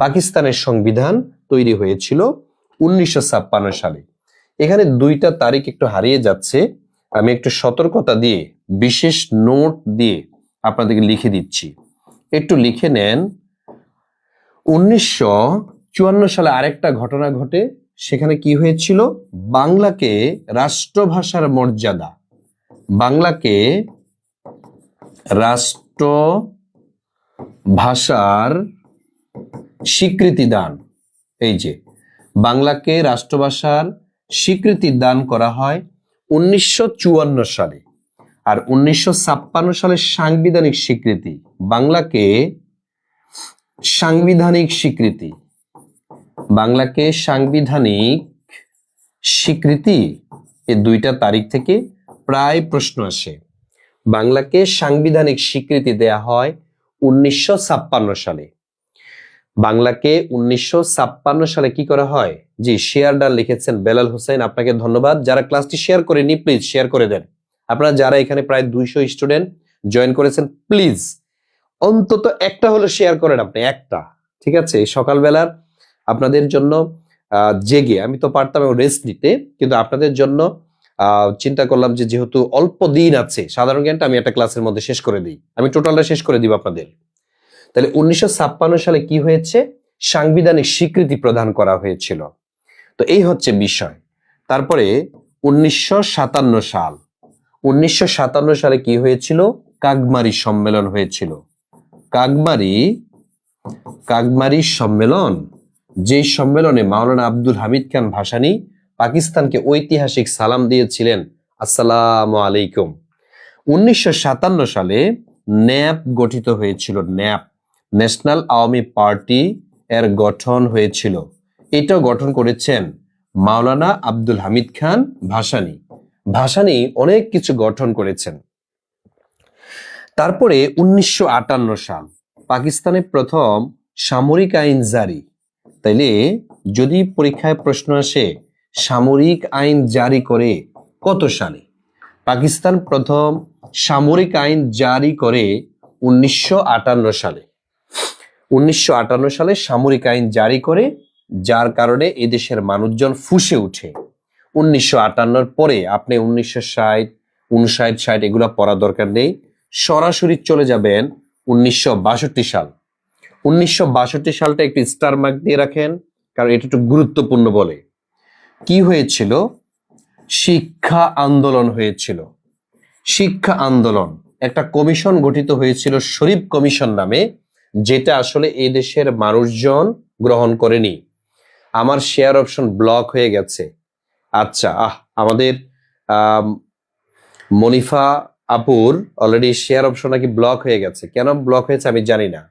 পাকিস্তানের সংবিধান তৈরি হয়েছিল 1956 সালে। এখানে দুইটা তারিখ একটু হারিয়ে যাচ্ছে, আমি একটু সতর্কতা দিয়ে বিশেষ নোট দিয়ে আপনাদেরকে লিখে দিচ্ছি, একটু লিখে নেন। 1954 সালে আরেকটা ঘটনা ঘটে, সেখানে কি হয়েছিল? বাংলাকে রাষ্ট্রভাষার মর্যাদা, বাংলাকে রাষ্ট্র ভাষার স্বীকৃতি দান, এই যে বাংলাকে রাষ্ট্রভাষার স্বীকৃতি দান করা হয় 1954 সালে। আর 1956 সালের সাংবিধানিক স্বীকৃতি, বাংলাকে সাংবিধানিক স্বীকৃতি, বাংলাকে সাংবিধানিক স্বীকৃতি, এই দুইটা তারিখ থেকে প্রায় প্রশ্ন আসে। বাংলাকে সাংবিধানিক স্বীকৃতি দেয়া হয় 1956 সালে। বাংলাকে 1956 সালে কি করা হয়? জি, শেয়ার ডান লিখেছেন বেলাল হোসেন, আপনাকে ধন্যবাদ। যারা ক্লাসটি শেয়ার করেনি প্লিজ শেয়ার করে দেন। আপনারা যারা এখানে প্রায় 200 স্টুডেন্ট জয়েন করেছেন, প্লিজ অন্তত একটা হলো শেয়ার করেন আপনি, একটা, ঠিক আছে? সকালবেলার আপনাদের জন্য জেগে, আমি তো পারতাম রেস্ট নিতে, কিন্তু আপনাদের জন্য চিন্তা করলাম যে যেহেতু অল্প দিন আছে, সাধারণ জ্ঞানটা আমি একটা ক্লাসের মধ্যে শেষ করে দিই, আমি টোটালটা শেষ করে দিব আপনাদের। তাহলে 1956 সালে কি হয়েছে? সাংবিধানিক স্বীকৃতি প্রদান করা হয়েছিল। তো এই হচ্ছে বিষয়। তারপরে 1957 সাল, 1957 সালে কি হয়েছিল? কাগমারি সম্মেলন হয়েছিল। কাগমারি সম্মেলন, যে সম্মেলনে মাওলানা আব্দুল হামিদ খান ভাসানী পাকিস্তানকে ঐতিহাসিক সালাম দিয়েছিলেন, আসসালামু আলাইকুম। 1957 সালে ন্যাপ গঠিত হয়েছিল, ন্যাপ, ন্যাশনাল আওয়ামী পার্টি এর গঠন হয়েছিল। এটাও গঠন করেছেন মাওলানা আব্দুল হামিদ খান ভাসানী। ভাসানী অনেক কিছু গঠন করেছেন। তারপরে 1958 সাল, পাকিস্তানে প্রথম সামরিক আইন জারি। তাইলে যদি পরীক্ষায় প্রশ্ন আসে সামরিক আইন জারি করে কত সালে? পাকিস্তান প্রথম সামরিক আইন জারি করে 1958 সালে। 1958 সালে সামরিক আইন জারি করে, যার কারণে এদেশের মানুষজন ফুঁসে উঠে। 1958 পরে আপনি 1960, 59, 60 এগুলা পড়া দরকার নেই, সরাসরি চলে যাবেন 1962 সাল। 1962 সালটা একটু স্টার মার্ক দিয়ে রাখেন, কারণ এটা একটু গুরুত্বপূর্ণ বলে। কি হয়েছিল? শিক্ষা আন্দোলন হয়েছিল। শিক্ষা আন্দোলন, একটা কমিশন গঠিত হয়েছিল শরীফ কমিশন নামে, যেটা আসলে এই দেশের মানুষজন গ্রহণ করেনি। আমার শেয়ার অপশন ব্লক হয়ে গেছে। আচ্ছা, আমাদের মনিফা আপুর অলরেডি শেয়ার অপশন নাকি ব্লক হয়ে গেছে। কেন ব্লক হয়েছে আমি জানি না।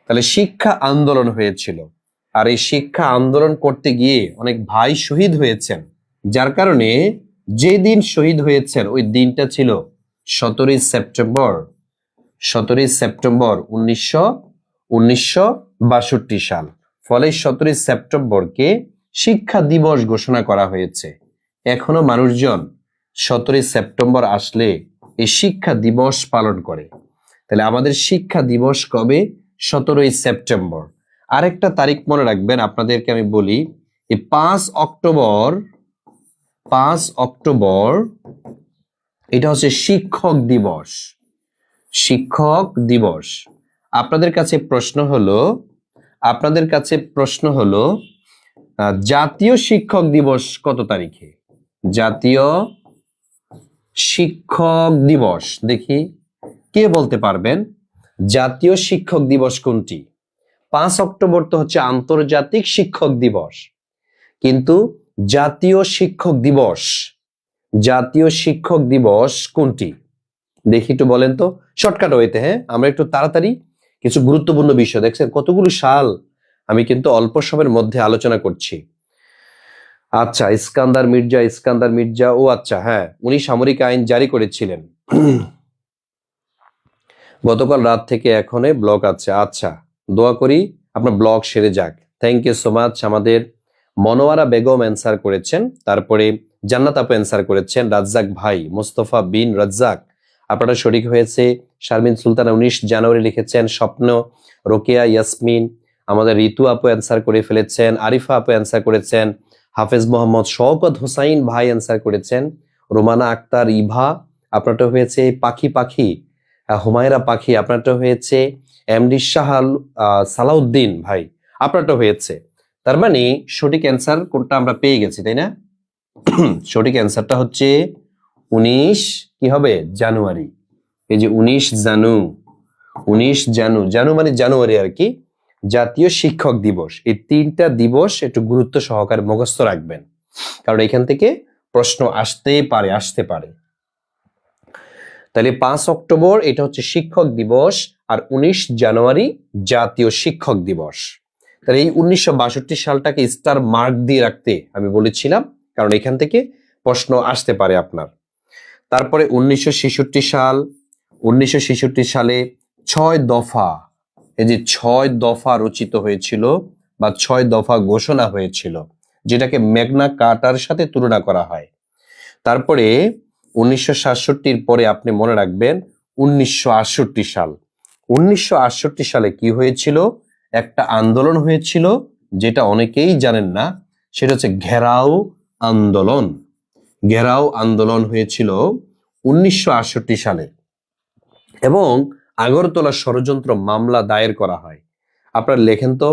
তাহলে শিক্ষা আন্দোলন হয়েছিল, আর এই শিক্ষা আন্দোলন করতে গিয়ে অনেক ভাই শহীদ হয়েছেন, যার কারণে যে দিন শহীদ হয়েছেন ওই দিনটা ছিল 17 সেপ্টেম্বর। 17 সেপ্টেম্বর 1962 সাল। ফলে 17 সেপ্টেম্বরকে শিক্ষা দিবস ঘোষণা করা হয়েছে। এখনো মানুষজন 17 সেপ্টেম্বর আসলে এই শিক্ষা দিবস পালন করে। তাহলে আমাদের শিক্ষা দিবস কবে? 17 সেপ্টেম্বর। আরেকটা তারিখ মনে রাখবেন, আপনাদেরকে আমি বলি, এই 5 অক্টোবর এটা হচ্ছে শিক্ষক দিবস। শিক্ষক দিবস। আপনাদের কাছে প্রশ্ন হলো জাতীয় শিক্ষক দিবস কত তারিখে? জাতীয় শিক্ষক দিবস, দেখি কে বলতে পারবেন জাতীয় শিক্ষক দিবস কোনটি? 5 অক্টোবর তো হচ্ছে আন্তর্জাতিক শিক্ষক দিবস, কিন্তু জাতীয় শিক্ষক দিবস কোনটি? দেখি একটু বলেন তো, শর্টকাট হইতে। হ্যাঁ, আমরা একটু তাড়াতাড়ি কিছু গুরুত্বপূর্ণ বিষয়, দেখছেন কতগুলো সাল আমি কিন্তু অল্প সময়ের মধ্যে আলোচনা করছি। আচ্ছা, ইস্কান্দার মির্জা, ও আচ্ছা, হ্যাঁ, উনি সামরিক আইন জারি করেছিলেন। গতকাল রাত থেকে এখনো ব্লক আছে। আচ্ছা, দোয়া করি আপনার ব্লক সেরে যাক। থ্যাংক ইউ সো মাচ আমাদের মনোয়ারা বেগম অ্যান্সার করেছেন, তারপরে জান্নাত আপু অ্যান্সার করেছেন, রাজ্জাক ভাই, মোস্তফা বিন রাজ্জাক আপনারা শরিক হয়েছে, শারমিন সুলতানা 19 জানুয়ারি লিখেছেন, স্বপ্ন, রোকেয়া, ইয়াসমিন, আমাদের ঋতু আপু অ্যান্সার করে ফেলেছেন, আরিফা আপু অ্যান্সার করেছেন, হাফেজ মোহাম্মদ শওকত হোসাইন ভাই অ্যান্সার করেছেন, রোমানা আক্তার, ইভা আপনারটা হয়েছে, পাখি পাখি, হুমায়রা পাখি আপনারটা হয়েছে, এমডি শাহাল সালাউদ্দিন ভাই আপনারটা হয়েছে। তার মানে সঠিক অ্যান্সার কোনটা আমরা পেয়ে গেছি, তাই না? সঠিক অ্যান্সারটা হচ্ছে 19 কি হবে জানুয়ারি। এই যে 19 জানু মানে জানুয়ারি আর কি, জাতীয় শিক্ষক দিবস। এই 3টা দিবস একটু গুরুত্ব সহকারে মুখস্থ রাখবেন, কারণ এখান থেকে প্রশ্ন আসতে পারে। তাহলে 5 অক্টোবর এটা হচ্ছে শিক্ষক দিবস, আর 19 জানুয়ারি জাতীয় শিক্ষক দিবস। তাহলে এই 1962 সালটাকে স্টার মার্ক দিয়ে রাখতে আমি বলেছিলাম, কারণ এখান থেকে প্রশ্ন আসতে পারে আপনার। তারপরে 1966 সালে 6 দফা, এই যে 6 দফা রচিত হয়েছিল বা 6 দফা ঘোষণা হয়েছিল, যেটাকে ম্যাগনা কার্টার সাথে তুলনা করা হয়। তারপরে 1967 পরে আপনি মনে রাখবেন 1968 সাল। 1968 সালে কি হয়েছিল? একটা আন্দোলন হয়েছিল, যেটা অনেকেই জানেন না, সেটা হচ্ছে ঘেরাও আন্দোলন। ঘেরাও আন্দোলন হয়েছিল 1968 সালে, এবং আগরতলা ষড়যন্ত্র মামলা দায়ের করা হয়। আপনারা লেখেন তো,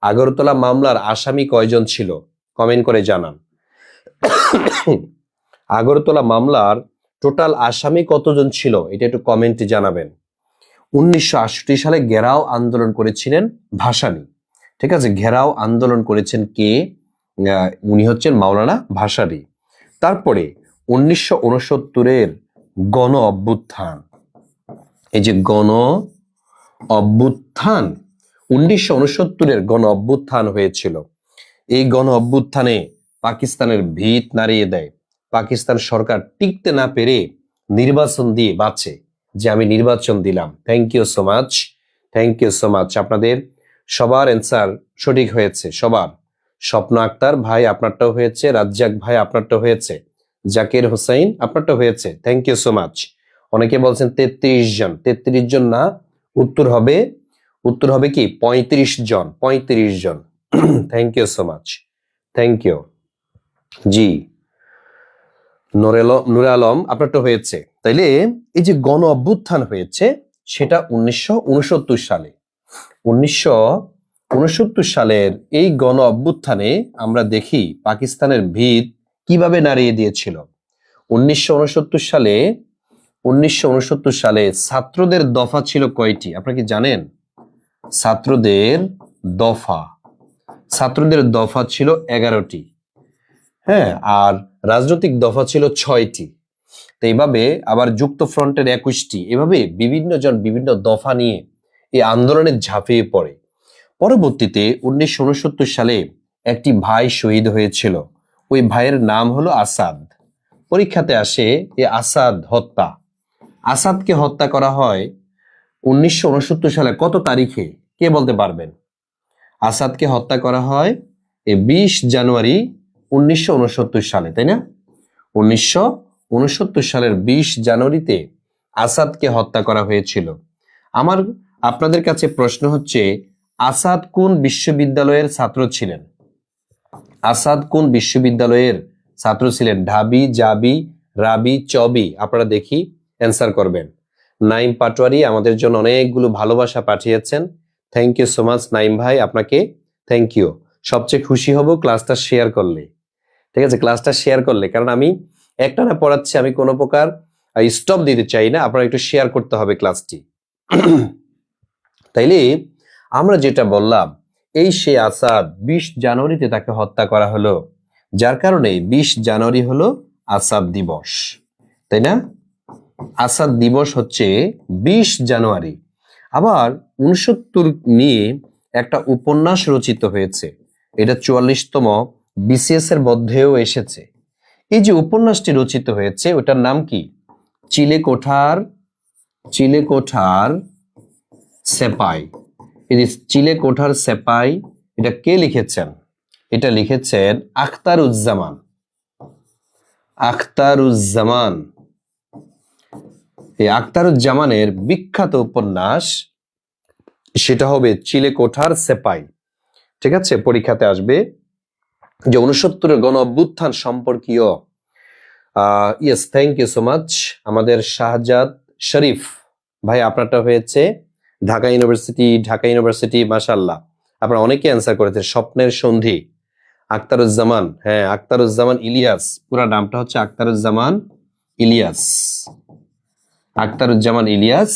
আগরতলা মামলার আসামি কয়জন ছিল? কমেন্ট করে জানান। আগরতলা মামলার টোটাল আসামি কতজন ছিল? এটা একটু কমেন্টে জানাবেন। 1968 সালে ঘেরাও আন্দোলন করেছিলেন ভাসানী। ঠিক আছে, ঘেরাও আন্দোলন করেছেন কে? উনি হচ্ছেন মাওলানা ভাসানী। তারপরে 1969 গণ অভ্যুত্থান, এই যে গণ অভ্যুত্থান, 1969 গণ অভ্যুত্থান হয়েছিল। এই গণ অভ্যুত্থানে পাকিস্তানের ভিত নাড়িয়ে দেয়। পাকিস্তান সরকার টিকতে না পেরে নির্বাচন দিয়ে বাঁচে, যে আমি নির্বাচন দিলাম। Thank you so much. আপনাদের সবার অ্যান্সার সঠিক হয়েছে, সবার। স্বপ্ন আক্তার ভাই আপনারটাও হয়েছে, রাজ্জাক ভাই আপনারটাও হয়েছে, জাকির হোসাইন আপনারটা হয়েছে। Thank you so much. অনেকে বলছেন 33 জন, 33 জন না, উত্তর হবে কি 35 জন। Thank you so much, thank you. জি, নুরে আলম আপনারটা হয়েছে। তাইলে এই যে গণ অভ্যুত্থান হয়েছে, সেটা 1969 সালে। 1969 সালের এই গণ অভ্যুত্থানে আমরা দেখি পাকিস্তানের ভিত কিভাবে নাড়িয়ে দিয়েছিল। 1969 সালে ছাত্রদের দফা ছিল কয়টি? আপনারা কি জানেন? ছাত্রদের দফা ছিল 11টি। হ্যাঁ, আর রাজনৈতিক দফা ছিল 6টি। তো এইভাবে আবার যুক্ত ফ্রন্টের 21টি। এভাবে বিভিন্ন জন বিভিন্ন দফা নিয়ে এই আন্দোলনে ঝাঁপিয়ে পড়ে। পরবর্তীতে 1969 সালে একটি ভাই শহীদ হয়েছিল। ওই ভাইয়ের নাম হলো আসাদ। পরীক্ষাতে আসে এই আসাদ হত্যা। আসাদকে হত্যা করা হয় 1969 সালে কত তারিখে? কে বলতে পারবেন? আসাদকে হত্যা করা হয় এই 20 জানুয়ারি 1969 সালে, তাই না? 1969 সালের 20 জানুয়ারিতে আসাদকে হত্যা করা হয়েছিল। আপনাদের কাছে প্রশ্ন হচ্ছে, আসাদ কোন বিশ্ববিদ্যালয়ের ছাত্র ছিলেন? আসাদ কোন বিশ্ববিদ্যালয়ের ছাত্র ছিলেন? ঢাবি, জাবি, রাবি, চবি? আপনারা দেখি অ্যান্সার করবেন। নাইম পাটোয়ারি আমাদের জন্য অনেকগুলো ভালোবাসা পাঠিয়েছেন। Thank you so much Naim ভাই, আপনাকে থ্যাংক ইউ। সবচেয়ে খুশি হব ক্লাসটা শেয়ার করলে। ঠিক আছে, ক্লাসটা শেয়ার করলে, কারণ আমি একটানা পড়াচ্ছি, আমি কোনো প্রকার স্টপ দিতে চাই না। আপনারা একটু শেয়ার করতে হবে ক্লাসটি। তাইলে আমরা যেটা বললাম, এই সে আসাদ 20 জানুয়ারিতে তাকে হত্যা করা হলো, যার কারণে 20 জানুয়ারি হলো আসাদ দিবস, তাই না? আসাদ দিবস হচ্ছে 20 জানুয়ারি। আবার 69 নিয়ে একটা উপন্যাস রচিত হয়েছে, এটা 44তম BCS এর মধ্যেও এসেছে। এই যে উপন্যাসটি রচিত হয়েছে, ওটার নাম কি? চিলেকোঠার সেপাই। এই যে চিলেকোঠার সেপাই, এটা কে লিখেছেন? এটা লিখেছেন আখতারুজ্জামান। আখতারুজ্জামান, এই আখতারুজ্জামানের বিখ্যাত উপন্যাস সেটা হবে চিলেকোঠার সেপাই। ঠিক আছে, পরীক্ষাতে আসবে যে 69-এর গণ অভ্যুত্থান সম্পর্কীয়। Yes, thank you so much আমাদের শাহজাদ শরীফ ভাই, আপনারটা হয়েছে ঢাকা ইউনিভার্সিটি। মাশাআল্লাহ, আপনারা অনেকে অ্যান্সার করেছেন। স্বপ্নের সন্ধি, আখতারুজ্জামান, হ্যাঁ আখতারুজ্জামান ইলিয়াস, পুরো নামটা হচ্ছে আখতারুজ্জামান ইলিয়াস। আখতারুজ্জামান ইলিয়াস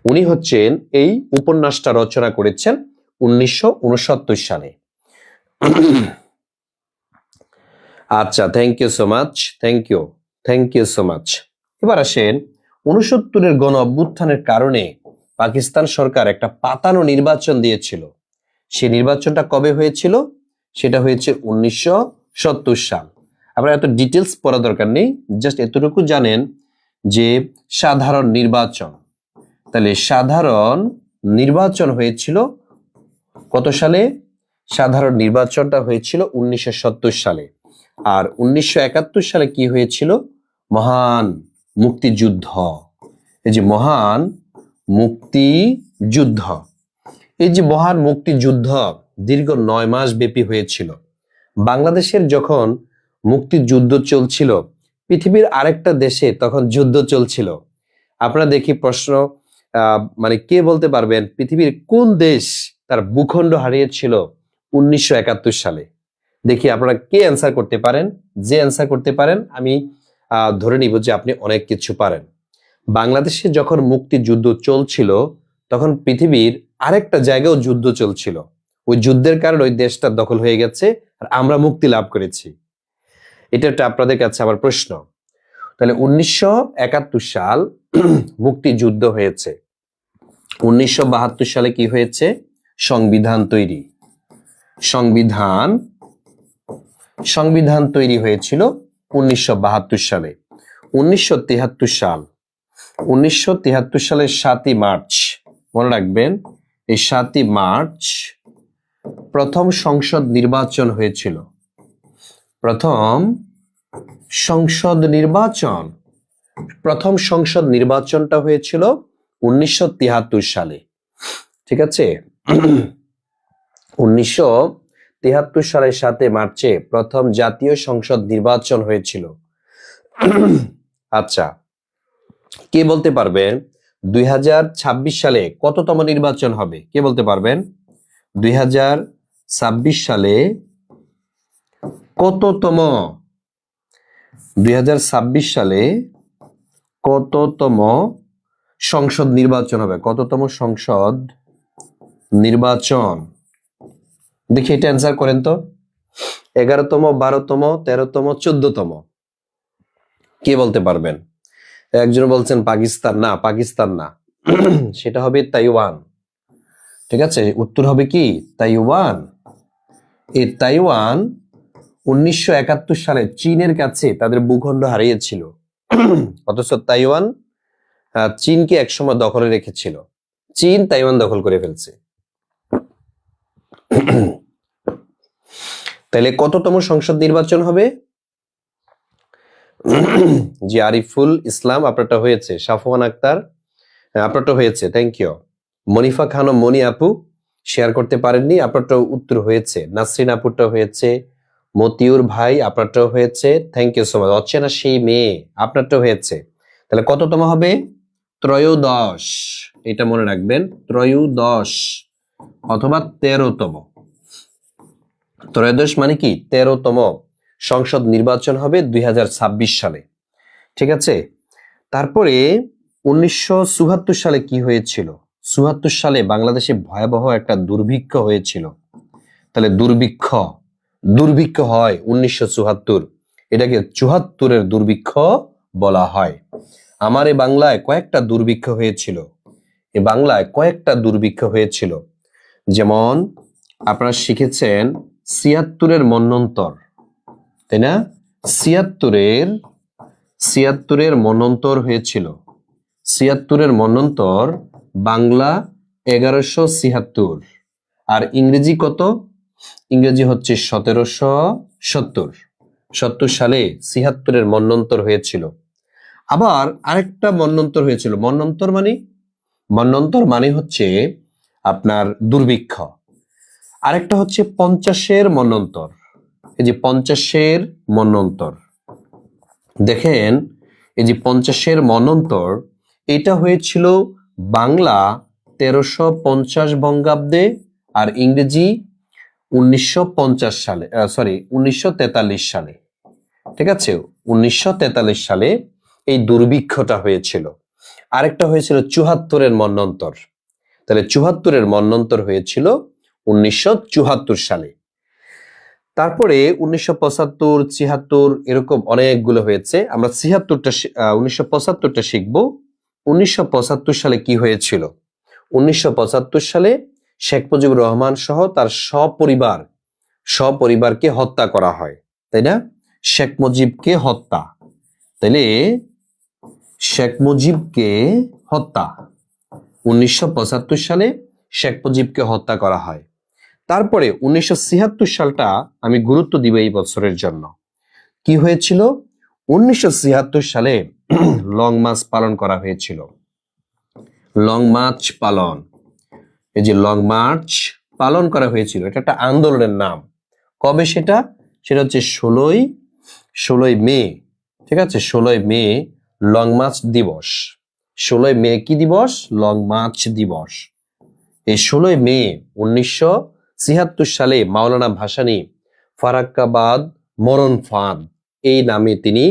উনি হচ্ছেন এই উপন্যাসটা রচনা করেছেন 1969 সালে। আচ্ছা, thank you so much, thank you so much. এবার আসেন 69-এর গণ অভ্যুত্থানের কারণে পাকিস্তান সরকার একটা পাতানো নির্বাচন দিয়েছিল। সেই নির্বাচনটা কবে হয়েছিল? সেটা হয়েছে 1970 সাল। আপনার এত ডিটেলস পড়া দরকার নেই, জাস্ট এতটুকু জানেন যে সাধারণ নির্বাচন। তাহলে সাধারণ নির্বাচন হয়েছিল কত সালে? সাধারণ নির্বাচনটা হয়েছিল 1970 সালে। আর 1971 সালে কি হয়েছিল? মহান মুক্তিযুদ্ধ। এই যে মহান মুক্তিযুদ্ধ, এই যে মহান মুক্তিযুদ্ধ দীর্ঘ 9 মাস ব্যাপী হয়েছিল। বাংলাদেশের যখন মুক্তিযুদ্ধ চলছিল, পৃথিবীর আরেকটা দেশে তখন যুদ্ধ চলছিল। আপনারা দেখি প্রশ্ন, মানে কে বলতে পারবেন পৃথিবীর কোন দেশ তার ভূখণ্ড হারিয়েছিল 1971 সালে? দেখি আপনারা কে অ্যান্সার করতে পারেন। যে অ্যান্সার করতে পারেন আমি ধরে নিব যে আপনি অনেক কিছু পারেন। বাংলাদেশে যখন মুক্তিযুদ্ধ চলছিল তখন পৃথিবীর আরেকটা জায়গাও যুদ্ধ চলছিল। ওই যুদ্ধের কারণে ওই দেশটা দখল হয়ে গেছে আর আমরা মুক্তি লাভ করেছি। এটা একটা আপনাদের কাছে আমার প্রশ্ন। তাহলে 1971 সাল মুক্তিযুদ্ধ হয়েছে। 1972 সালে কি হয়েছে? সংবিধান তৈরি। সংবিধান তৈরি হয়েছিল 1972 সালে। 1973 সালের 7ই মার্চ, মনে রাখবেন এই 7ই মার্চ প্রথম সংসদ নির্বাচন হয়েছিল। প্রথম সংসদ নির্বাচনটা হয়েছিল 1973 সালে। ঠিক আছে, 1973 সালের 7 মার্চে প্রথম জাতীয় সংসদ নির্বাচন হয়েছিল। আচ্ছা, কে বলতে পারবেন 2026 সালে কততম নির্বাচন হবে? কে বলতে পারবেন 2026 সালে কততম? 2026 সালে কততম সংসদ নির্বাচন হবে? কততম সংসদ নির্বাচন? দেখি এটা অ্যান্সার করেন তো। 11তম, 12তম, 13তম, 14তম? কে বলতে পারবেন? একজন বলছেন পাকিস্তান। না, পাকিস্তান না, সেটা হবে তাইওয়ান। ঠিক আছে, উত্তর হবে কি তাইওয়ান। এই তাইওয়ান 1971 সালে চীনের কাছে তাদের ভূখণ্ড হারিয়েছিল। অথচ তাইওয়ান চীনকে একসময় দখলে রেখেছিল। চীন তাইওয়ান দখল করে ফেলছে। তাহলে কততম সংসদ নির্বাচন হবে? জি আরিফুল ইসলাম, আপনারটা হয়েছে। সাফওয়ান আক্তার, আপনারটা হয়েছে, থ্যাংক ইউ। মনিফা খানম, মনি আপু শেয়ার করতে পারেননি, আপনারটা উত্তর হয়েছে। নাসরিন আপুরটা হয়েছে। মতিউর ভাই, আপনারটাও হয়েছে, থ্যাংক ইউ সো মাচ। অচেনা সেই মেয়ে, আপনারটাও হয়েছে। তাহলে কততম হবে? 13, এটা মনে রাখবেন, 13 অথবা 13তম। 13 মানে কি 13তম সংসদ নির্বাচন হবে 2026 সালে। ঠিক আছে, তারপরে 1974 সালে কি হয়েছিল? 74 সালে বাংলাদেশে ভয়াবহ একটা দুর্ভিক্ষ হয়েছিল। তাহলে দুর্ভিক্ষ হয় 1974, এটাকে 74-এর দুর্ভিক্ষ বলা হয়। আমার এই বাংলায় কয়েকটা দুর্ভিক্ষ হয়েছিল। যেমন আপনারা শিখেছেন 76-এর মন্বন্তর, তাই না? 76-এর মন্বন্তর হয়েছিল। 76-এর মন্বন্তর বাংলা 1176 আর ইংরেজি কত? ইংরেজি হচ্ছে 1770 সালে 76-এর মন্বন্তর হয়েছিল। আবার আরেকটা মন্বন্তর হয়েছিল। মন্বন্তর মানে হচ্ছে আপনার দুর্ভিক্ষ। আরেকটা হচ্ছে 50-এর মন্বন্তর। এই যে 50-এর মন্বন্তর দেখেন, এই যে 50-এর মন্বন্তর, এটা হয়েছিল বাংলা 1350 বঙ্গাব্দে আর ইংরেজি 1950 সালে, 1943 সালে। ঠিক আছে, 1943 সালে এই দুর্ভিক্ষটা হয়েছিল। আরেকটা হয়েছিল 74-এর মন্বন্তর। তাহলে 74-এর মন্বন্তর হয়েছিল 1974 সালে। তারপরে 1975, 76 এরকম অনেকগুলো হয়েছে। আমরা 1975টা শিখবো। 1975 সালে কি হয়েছিল? 1975 সালে শেখ মুজিবুর রহমান সহ তার সপরিবারকে হত্যা করা হয়, তাই না? শেখ মুজিবকে হত্যা, তাইলে শেখ মুজিবকে হত্যা 1975 সালে শেখ মুজিবকে হত্যা করা হয়। তারপরে 1976 সালটা আমি গুরুত্ব দিব এই বছরের জন্য। কি হয়েছিল? 1976 সালে লং মার্চ পালন করা হয়েছিল। লং মার্চ পালন, এই যে লং মার্চ পালন করা হয়েছিল, এটা একটা আন্দোলনের নাম। কবে সেটা? সেটা হচ্ছে 16ই মে। ঠিক আছে, 16ই মে লং মার্চ দিবস। 16ই মে কি দিবস? লং মার্চ দিবস। এই 16ই মে 1976 সালে মাওলানা ভাসানী ফারাক্কাবাদ মরণ ফাঁদ এই নামে তিনি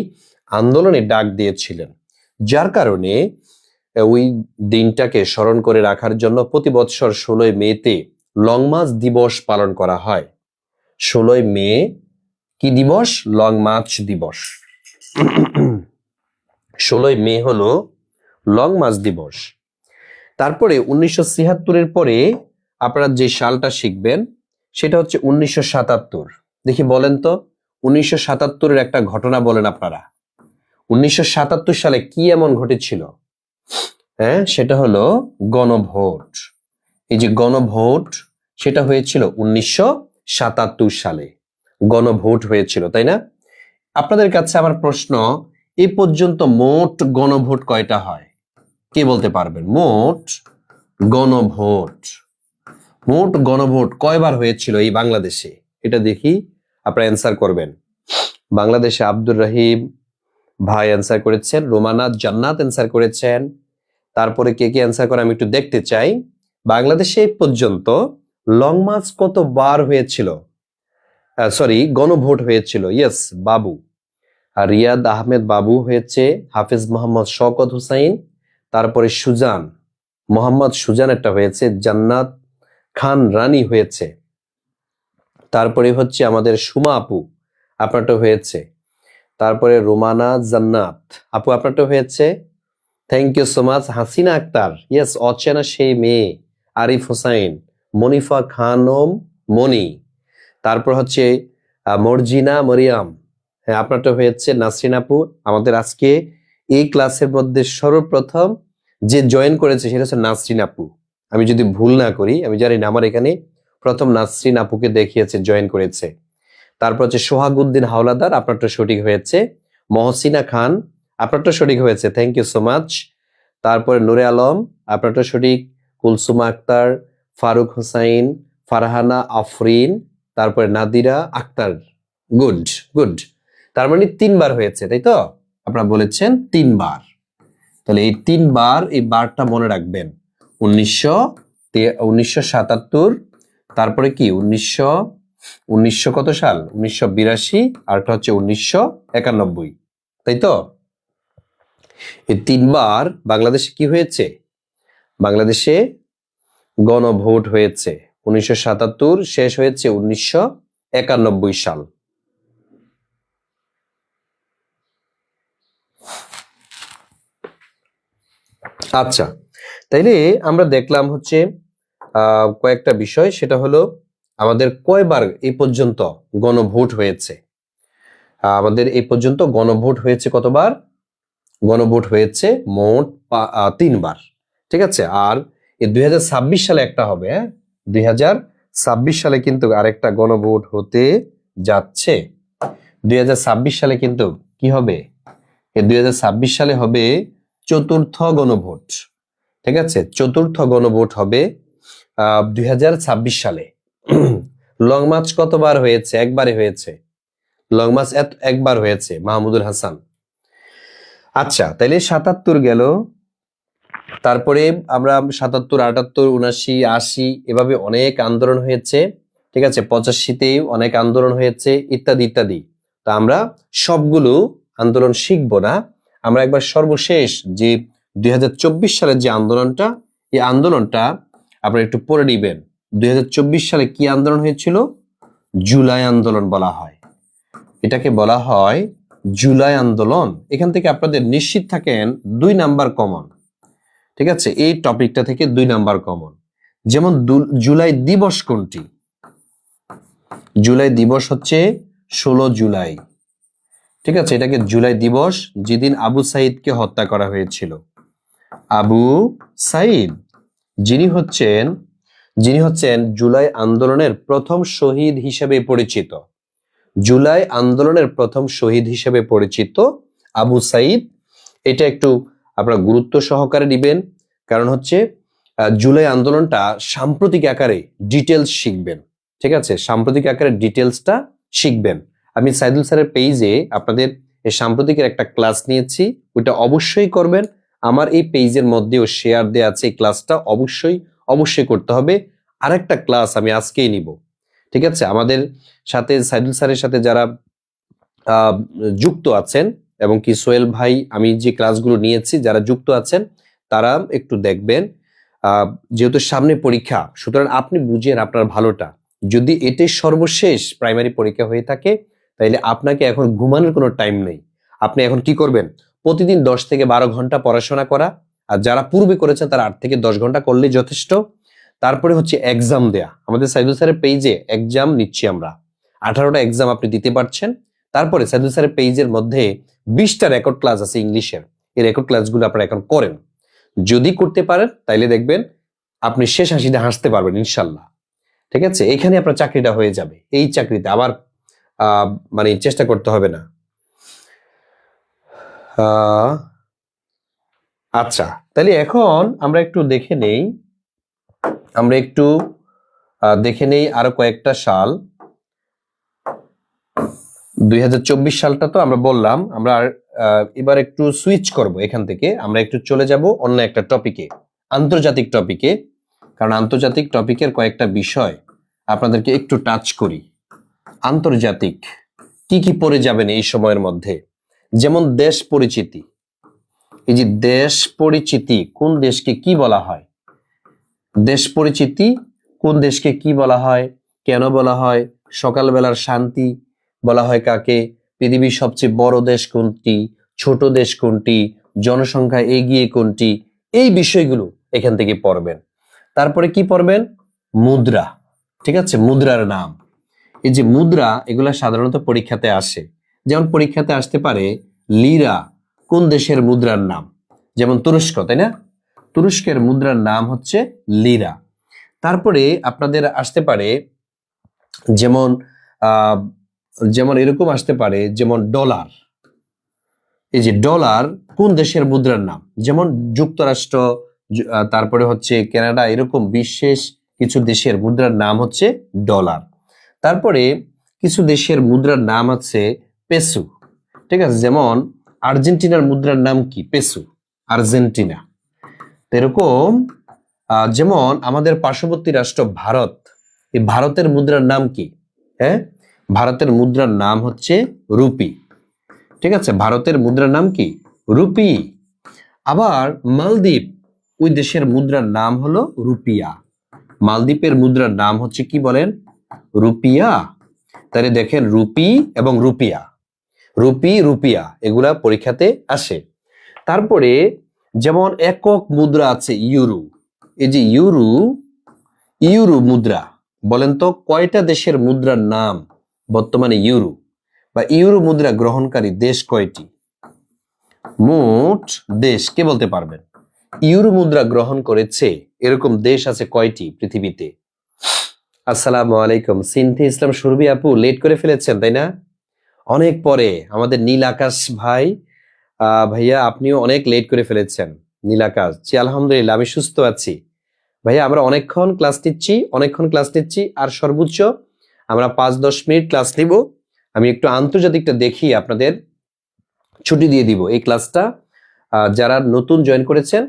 আন্দোলনে ডাক দিয়েছিলেন, যার কারণে ওই দিনটাকে স্মরণ করে রাখার জন্য প্রতি বছর 16ই মেতে লং মার্চ দিবস পালন করা হয়। 16ই মে কি দিবস? লং মার্চ দিবস। 16ই মে হলো লং মার্চ দিবস। তারপরে 1976-এর পরে আপনারা যে সালটা শিখবেন সেটা হচ্ছে 1977। দেখি বলেন তো, 1977-এর একটা ঘটনা বলেন আপনারা। 1977 সালে কি এমন ঘটেছিল? হ্যাঁ, সেটা হলো গণভোট। এই যে গণভোট, সেটা হয়েছিল 1977 সালে গণভোট হয়েছিল, তাই না? আপনাদের কাছে আমার প্রশ্ন, এই পর্যন্ত মোট গণভোট কয়টা হয়? কে বলতে পারবেন? মোট গণভোট কয়বার হয়েছিল এই বাংলাদেশে? এটা দেখি, আপনারা অ্যান্সার করবেন। বাংলাদেশে আব্দুর রহিম ভাই অ্যান্সার করেছেন, রোমানা জান্নাত অ্যান্সার করেছেন। তারপরে কে কে অ্যান্সার করে আমি একটু দেখতে চাই। বাংলাদেশে এই পর্যন্ত লং মার্চ কতবার হয়েছিল? গণভোট হয়েছিল। ইয়েস, বাবু আর রিয়াদ আহমেদ বাবু হয়েছে, হাফিজ মোহাম্মদ শওকত হুসাইন, তারপরে মোহাম্মদ সুজান একটা হয়েছে, জান্নাত খান রানী হয়েছে, তারপরে হচ্ছে আমাদের সুমা আপু আপনারটা হয়েছে, তারপরে রোমানা জান্নাত আপু আপনারটা হয়েছে। Thank you so much. Hasina Akter, yes, অচেনা সেই মেয়ে, আরিফ হোসাইন, মনিফা খানম মনি, তারপর হচ্ছে মর্জিনা মরিয়াম, হ্যাঁ আপনারটা হয়েছে। নাসরিন আপু, আমাদের আজকে এই ক্লাসের মধ্যে সর্বপ্রথম যে জয়েন করেছে সেটা হচ্ছে নাসরিন আপু। আমি যদি ভুল না করি, আমি জানি না, আমার এখানে প্রথম নাসরিন আপুকে দেখিয়েছে, জয়েন করেছে। তারপর হচ্ছে সোহাগুদ্দিন হাওলাদার, আপনারটা সঠিক হয়েছে। মহসিনা খান, আপনারটা সঠিক হয়েছে, থ্যাংক ইউ সো মাচ। তারপরে নূরে আলম, আপনারটা সঠিক। কুলসুমা আক্তার, ফারুক হোসাইন, ফারহানা আফরিন, তারপরে নাদিরা আক্তার। গুড গুড, তার মানে 3বার হয়েছে, তাই তো? আপনারা বলেছেন 3বার। তাহলে এই 3বার, এই বারটা মনে রাখবেন। 1977, তারপরে কি 1900 কত সাল? 1982, আরটা হচ্ছে 1991, তাই তো? এই 3বার বাংলাদেশে কি হয়েছে? বাংলাদেশে গণভোট হয়েছে। 1977 শেষ হয়েছে 1991 সাল। আচ্ছা, তাইলে আমরা দেখলাম হচ্ছে কয়েকটা বিষয়। সেটা হলো আমাদের কয়বার এই পর্যন্ত গণভোট হয়েছে। আমাদের এই পর্যন্ত গণভোট হয়েছে কতবার? গণভোট হয়েছে মোট 3বার। ঠিক আছে, আর এই 2026 সালে একটা হবে। হ্যাঁ, ছাব্বিশ সালে কিন্তু আরেকটা গণভোট হতে যাচ্ছে। 2026 সালে কিন্তু কি হবে? 2026 সালে হবে চতুর্থ গণভোট। ঠিক আছে, চতুর্থ গণভোট হবে 2026 সালে। লং মার্চ কতবার হয়েছে? একবারে হয়েছে। লং মার্চ একবার হয়েছে, মাহমুদুল হাসান। আচ্ছা, তাইলে 77 গেল। তারপরে আমরা 77, 78, 79, 80 এভাবে অনেক আন্দোলন হয়েছে। ঠিক আছে, 85তেও অনেক আন্দোলন হয়েছে, ইত্যাদি ইত্যাদি। তা আমরা সবগুলো আন্দোলন শিখবো না, আমরা একবার সর্বশেষ যে 2024 সালের যে আন্দোলনটা, এই আন্দোলনটা আপনারা একটু পড়ে নিবেন। 2024 সালে কি আন্দোলন হয়েছিল? জুলাই আন্দোলন বলা হয়। এটাকে বলা হয় জুলাই আন্দোলন। এখান থেকে আপনাদের নিশ্চিত থাকেন 2 নাম্বার কমন। ঠিক আছে, এই টপিকটা থেকে 2 নাম্বার কমন। যেমন জুলাই দিবস কোনটি? জুলাই দিবস হচ্ছে 16 জুলাই। ঠিক আছে, এটাকে জুলাই দিবস, যেদিন আবু সাইদকে হত্যা করা হয়েছিল। আবু সাইদ যিনি হচ্ছেন জুলাই আন্দোলনের প্রথম শহীদ হিসেবে পরিচিত। জুলাই আন্দোলনের প্রথম শহীদ হিসেবে পরিচিত আবু সাইদ। এটা একটু আপনারা গুরুত্ব সহকারে দিবেন, কারণ হচ্ছে জুলাই আন্দোলনটা সাম্প্রতিক আকারে ডিটেলস শিখবেন। ঠিক আছে, সাম্প্রতিক আকারে ডিটেলসটা শিখবেন। আমি সাইদুল স্যারের পেজে আপনাদের এই সাম্প্রতিকের একটা ক্লাস নিয়েছি, ওটা অবশ্যই করবেন। আমার এই পেজের মধ্যেও শেয়ার দেওয়া আছে, এই ক্লাসটা অবশ্যই করতে হবে। আরেকটা ক্লাস আমি আজকেই নিব। ঠিক আছে, আমাদের সাথে সাইদুল স্যারের সাথে যারা যুক্ত আছেন এবং কি সোহেল ভাই, আমি যে ক্লাসগুলো নিয়েছি, যারা যুক্ত আছেন তারা একটু দেখবেন। যেহেতু সামনে পরীক্ষা, সুতরাং আপনি বুঝেন আপনার ভালোটা। যদি এটাই সর্বশেষ প্রাইমারি পরীক্ষা হয়ে থাকে, তাহলে আপনাকে এখন ঘুমানোর কোনো টাইম নেই। আপনি এখন কি করবেন? প্রতিদিন 10 থেকে 12 ঘন্টা পড়াশোনা করা, আর যারা পূর্বে করেছেন তারা 8 থেকে 10 ঘন্টা করলেই যথেষ্ট। তারপরে হচ্ছে এক্সাম দেয়া। আমাদের সাইদুল স্যারের পেজে এক্সাম নিচ্ছি আমরা, 18টা এক্সাম আপনি দিতে পারছেন। তারপরে সাইদুল স্যারের পেজের মধ্যে 20টা রেকর্ড ক্লাস আছে ইংলিশের। এই রেকর্ড ক্লাসগুলো আপনারা এখন করেন। যদি করতে পারেন তাইলে দেখবেন আপনি শেষ হাসিতে হাসতে পারবেন ইনশাল্লাহ। ঠিক আছে, এখানে আপনার চাকরিটা হয়ে যাবে। এই চাকরিতে আবার মানে চেষ্টা করতে হবে না। আচ্ছা, তাহলে এখন আমরা একটু দেখে নেই আরো কয়েকটা সাল। 2024 সালটা তো আমরা বললাম। আমরা এবার একটু সুইচ করব, এখান থেকে আমরা একটু চলে যাব অন্য একটা টপিকে, আন্তর্জাতিক টপিকে। কারণ আন্তর্জাতিক টপিকের কয়েকটা বিষয় আপনাদেরকে একটু টাচ করি। আন্তর্জাতিক কি কি পড়ে যাবেন এই সময়ের মধ্যে? যেমন দেশ পরিচিতি। এই যে দেশ পরিচিতি, কোন দেশকে কি বলা হয়? দেশ পরিচিতি, কোন দেশকে কি বলা হয়, কেন বলা হয়? সকালবেলার শান্তি বলা হয় কাকে? পৃথিবীর সবচেয়ে বড় দেশ কোনটি, ছোট দেশ কোনটি, জনসংখ্যা এগিয়ে কোনটি, এই বিষয়গুলো এখান থেকে পড়বেন। তারপরে কি পড়বেন? মুদ্রা। ঠিক আছে, মুদ্রার নাম। এই যে মুদ্রা, এগুলা সাধারণত পরীক্ষাতে আসে। যেমন পরীক্ষাতে আসতে পারে লিরা কোন দেশের মুদ্রার নাম? যেমন তুরস্ক, তাই না? তুরস্কের মুদ্রার নাম হচ্ছে লিরা। তারপরে আপনাদের আসতে পারে যেমন এরকম আসতে পারে, যেমন ডলার। এই যে ডলার কোন দেশের মুদ্রার নাম? যেমন যুক্তরাষ্ট্র, তারপরে হচ্ছে কানাডা, এরকম বিশেষ কিছু দেশের মুদ্রার নাম হচ্ছে ডলার। তারপরে কিছু দেশের মুদ্রার নাম আছে পেসো। ঠিক আছে, যেমন আর্জেন্টিনার মুদ্রার নাম কি? Peso, Argentina. এরকম যেমন আমাদের পার্শ্ববর্তী রাষ্ট্র ভারত, এই ভারতের মুদ্রার নাম কি? হ্যাঁ, ভারতের মুদ্রার নাম হচ্ছে রুপি। ঠিক আছে, ভারতের মুদ্রার নাম কি? রুপি। আবার মালদ্বীপ, ওই দেশের মুদ্রার নাম হলো রুপিয়া। মালদ্বীপের মুদ্রার নাম হচ্ছে কি বলেন? রুপিয়া। তাহলে দেখেন রুপি এবং রুপিয়া, রুপি রুপিয়া, এগুলা পরীক্ষাতে আসে। তারপরে যেমন একক মুদ্রা আছে ইউরো। এই যে ইউরো মুদ্রা, বলেন তো কয়টা দেশের মুদ্রার নাম বর্তমানে ইউরো, বা ইউরো মুদ্রা গ্রহণকারী দেশ কয়টি? মোট দেশ কে বলতে পারবেন? ইউরো মুদ্রা গ্রহণ করেছে এরকম দেশ আছে কয়টি পৃথিবীতে? আসসালামু আলাইকুম। সিনথি ইসলাম সুরভি আপু লেট করে ফেলেছেন তাই না? অনেক পরে আমাদের নীল আকাশ ভাই, ভাইয়া আপনিও অনেক লেট করে ফেলেছেন। নীল আকাশ, জি আলহামদুলিল্লাহ আমি সুস্থ আছি ভাইয়া। আমরা অনেকক্ষণ ক্লাস নিচ্ছি আর সর্বোচ্চ আমরা 5-10 মিনিট ক্লাস নিব। আমি একটু আন্তর্জাতিকটা দেখি, আপনাদের ছুটি দিয়ে দিব। এই ক্লাসটা যারা নতুন জয়েন করেছেন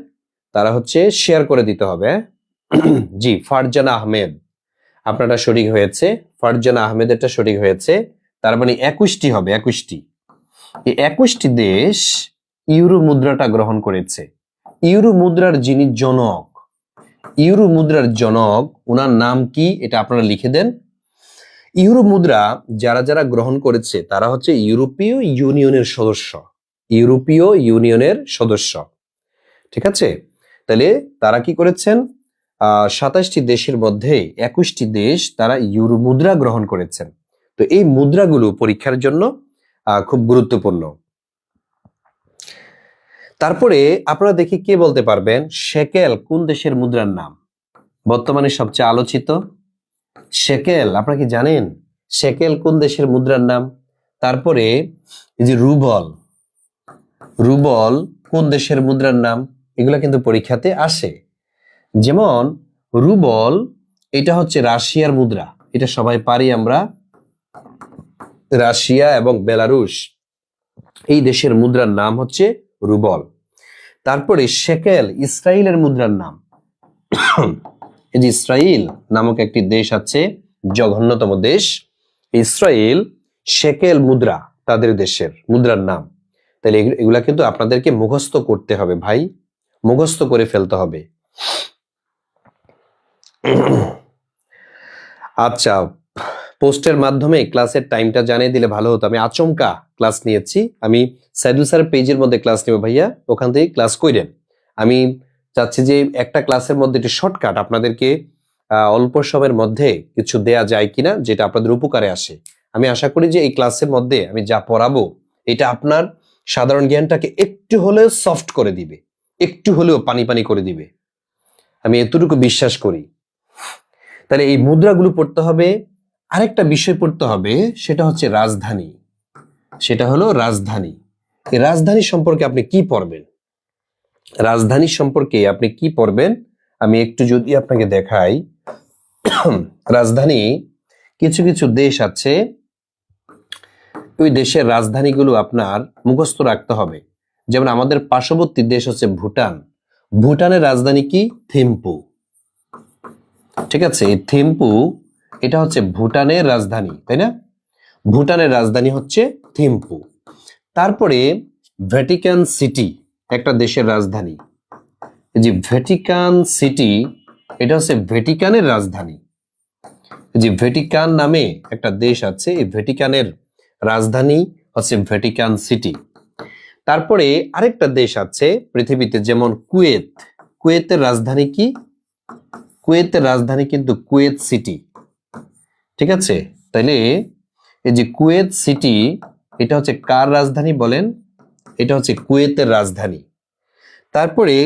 তারা হচ্ছে শেয়ার করে দিতে হবে। জি, ফারজানা আহমেদ আপনারা সঠিক হয়েছে, ফারজানা আহমেদেরটা সঠিক হয়েছে। তার মানে 21টি হবে, 21টি। এই 21টি দেশ ইউরো মুদ্রাটা গ্রহণ করেছে। ইউরো মুদ্রার যিনি জনক, ইউরো মুদ্রার জনক ওনার নাম কি এটা আপনারা লিখে দেন। ইউরো মুদ্রা যারা যারা গ্রহণ করেছে তারা হচ্ছে ইউরোপীয় ইউনিয়নের সদস্য, ইউরোপীয় ইউনিয়নের সদস্য। ঠিক আছে, তাহলে তারা কি করেছেন? 27টি দেশের মধ্যে 21টি দেশ তারা ইউরো মুদ্রা গ্রহণ করেছেন। তো এই মুদ্রাগুলো পরীক্ষার জন্য খুব গুরুত্বপূর্ণ। তারপরে আপনারা দেখি কে বলতে পারবেন শেকেল কোন দেশের মুদ্রার নাম? বর্তমানে সবচেয়ে আলোচিত শেকেল, আপনারা কি জানেন শেকেল কোন দেশের মুদ্রার নাম? তারপরে এই যে রুবল, রুবল কোন দেশের মুদ্রার নাম? এগুলা কিন্তু পরীক্ষাতে আসে। যেমন রুবল, এটা হচ্ছে রাশিয়ার মুদ্রা, এটা সবাই পারি আমরা। রাশিয়া এবং বেলারুশ এই দেশের মুদ্রার নাম হচ্ছে রুবল। তারপরে শেকেল ইসরায়েলের মুদ্রার নাম। এই যে ইসরায়েল নামক একটি দেশ আছে, জঘন্যতম দেশ ইসরায়েল, শেকেল মুদ্রা তাদের দেশের মুদ্রার নাম। তাহলে এগুলা কিন্তু আপনাদেরকে মুখস্থ করতে হবে ভাই, মুখস্থ করে ফেলতে হবে। আচ্ছা, পোস্টের মাধ্যমে ক্লাসের টাইমটা জানিয়ে দিলে ভালো হতো। আমি আচমকা ক্লাস নিয়েছি, আমি সাইদুল স্যারের পেজের মধ্যে ক্লাস নেব ভাইয়া, ওখান থেকে ক্লাস করেন। আমি চাচ্ছি যে একটা ক্লাসের মধ্যে একটি শর্টকাট আপনাদেরকে অল্প সময়ের মধ্যে কিছু দেয়া যায় কিনা, যেটা আপনাদের উপকারে আসে। আমি আশা করি যে এই ক্লাসের মধ্যে আমি যা পড়াবো এটা আপনার সাধারণ জ্ঞানটাকে একটু হলেও সফট করে দিবে, একটু হলেও পানি পানি করে দিবে, আমি এতটুকু বিশ্বাস করি। তাহলে এই মুদ্রাগুলো পড়তে হবে। আরেকটা বিষয় পড়তে হবে, সেটা হচ্ছে রাজধানী, সেটা হলো রাজধানী। এই রাজধানী সম্পর্কে আপনি কি পড়বেন? রাজধানী সম্পর্কে আপনি কি পড়বেন আমি একটু যদি আপনাকে দেখাই। রাজধানী, কিছু কিছু দেশ আছে, ওই দেশের রাজধানীগুলো আপনার মুখস্থ রাখতে হবে। যেমন আমাদের পার্শ্ববর্তী দেশ হচ্ছে ভুটান, ভুটানের রাজধানী কি? থিম্পু। ঠিক আছে, এই থিম্পু এটা হচ্ছে ভুটানের রাজধানী, তাই না? ভুটানের রাজধানী হচ্ছে থিম্পু। তারপরে ভ্যাটিকান সিটি একটা দেশের রাজধানী, এই যে ভ্যাটিকান সিটি এটা হচ্ছে ভ্যাটিকানের রাজধানী। এই যে ভ্যাটিকান নামে একটা দেশ আছে, এই ভ্যাটিকানের রাজধানী হচ্ছে ভ্যাটিকান সিটি। তারপরে আরেকটা দেশ আছে পৃথিবীতে, যেমন কুয়েত, কুয়েতের রাজধানী কি? কুয়েতের রাজধানী কিন্তু কুয়েত সিটি। ঠিক আছে, তাইলে এই যে কুয়েত সিটি এটা হচ্ছে কার রাজধানী বলেন? এটা হচ্ছে কুয়েতের রাজধানী। তারপরে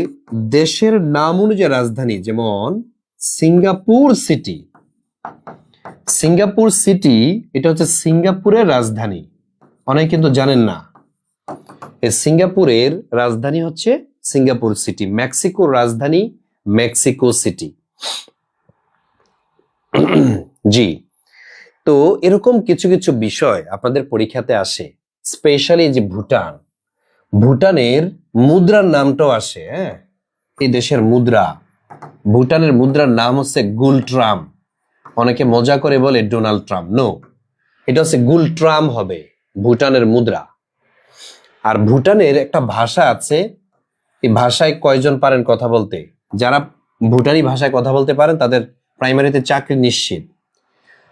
দেশের নাম অনুযায়ী রাজধানী, যেমন সিঙ্গাপুর সিটি, সিঙ্গাপুর সিটি এটা হচ্ছে সিঙ্গাপুরের রাজধানী, অনেকে কিন্তু জানেন না। এই সিঙ্গাপুরের রাজধানী হচ্ছে সিঙ্গাপুর সিটি। মেক্সিকোর রাজধানী মেক্সিকো সিটি। জি, তো এরকম কিছু কিছু বিষয় আপনাদের পরীক্ষাতে আসে। স্পেশালি যে ভুটান, ভুটানের মুদ্রার নামটাও আসে। হ্যাঁ, এই দেশের মুদ্রা, ভুটানের মুদ্রার নাম হচ্ছে গুলট্রাম। অনেকে মজা করে বলে ডোনাল্ড ট্রাম্প, নো, এটা হচ্ছে গুলট্রাম হবে ভুটানের মুদ্রা। আর ভুটানের একটা ভাষা আছে, এই ভাষায় কয়জন পারেন কথা বলতে? যারা ভুটানি ভাষায় কথা বলতে পারেন তাদের প্রাইমারিতে চাকরি নিশ্চিত।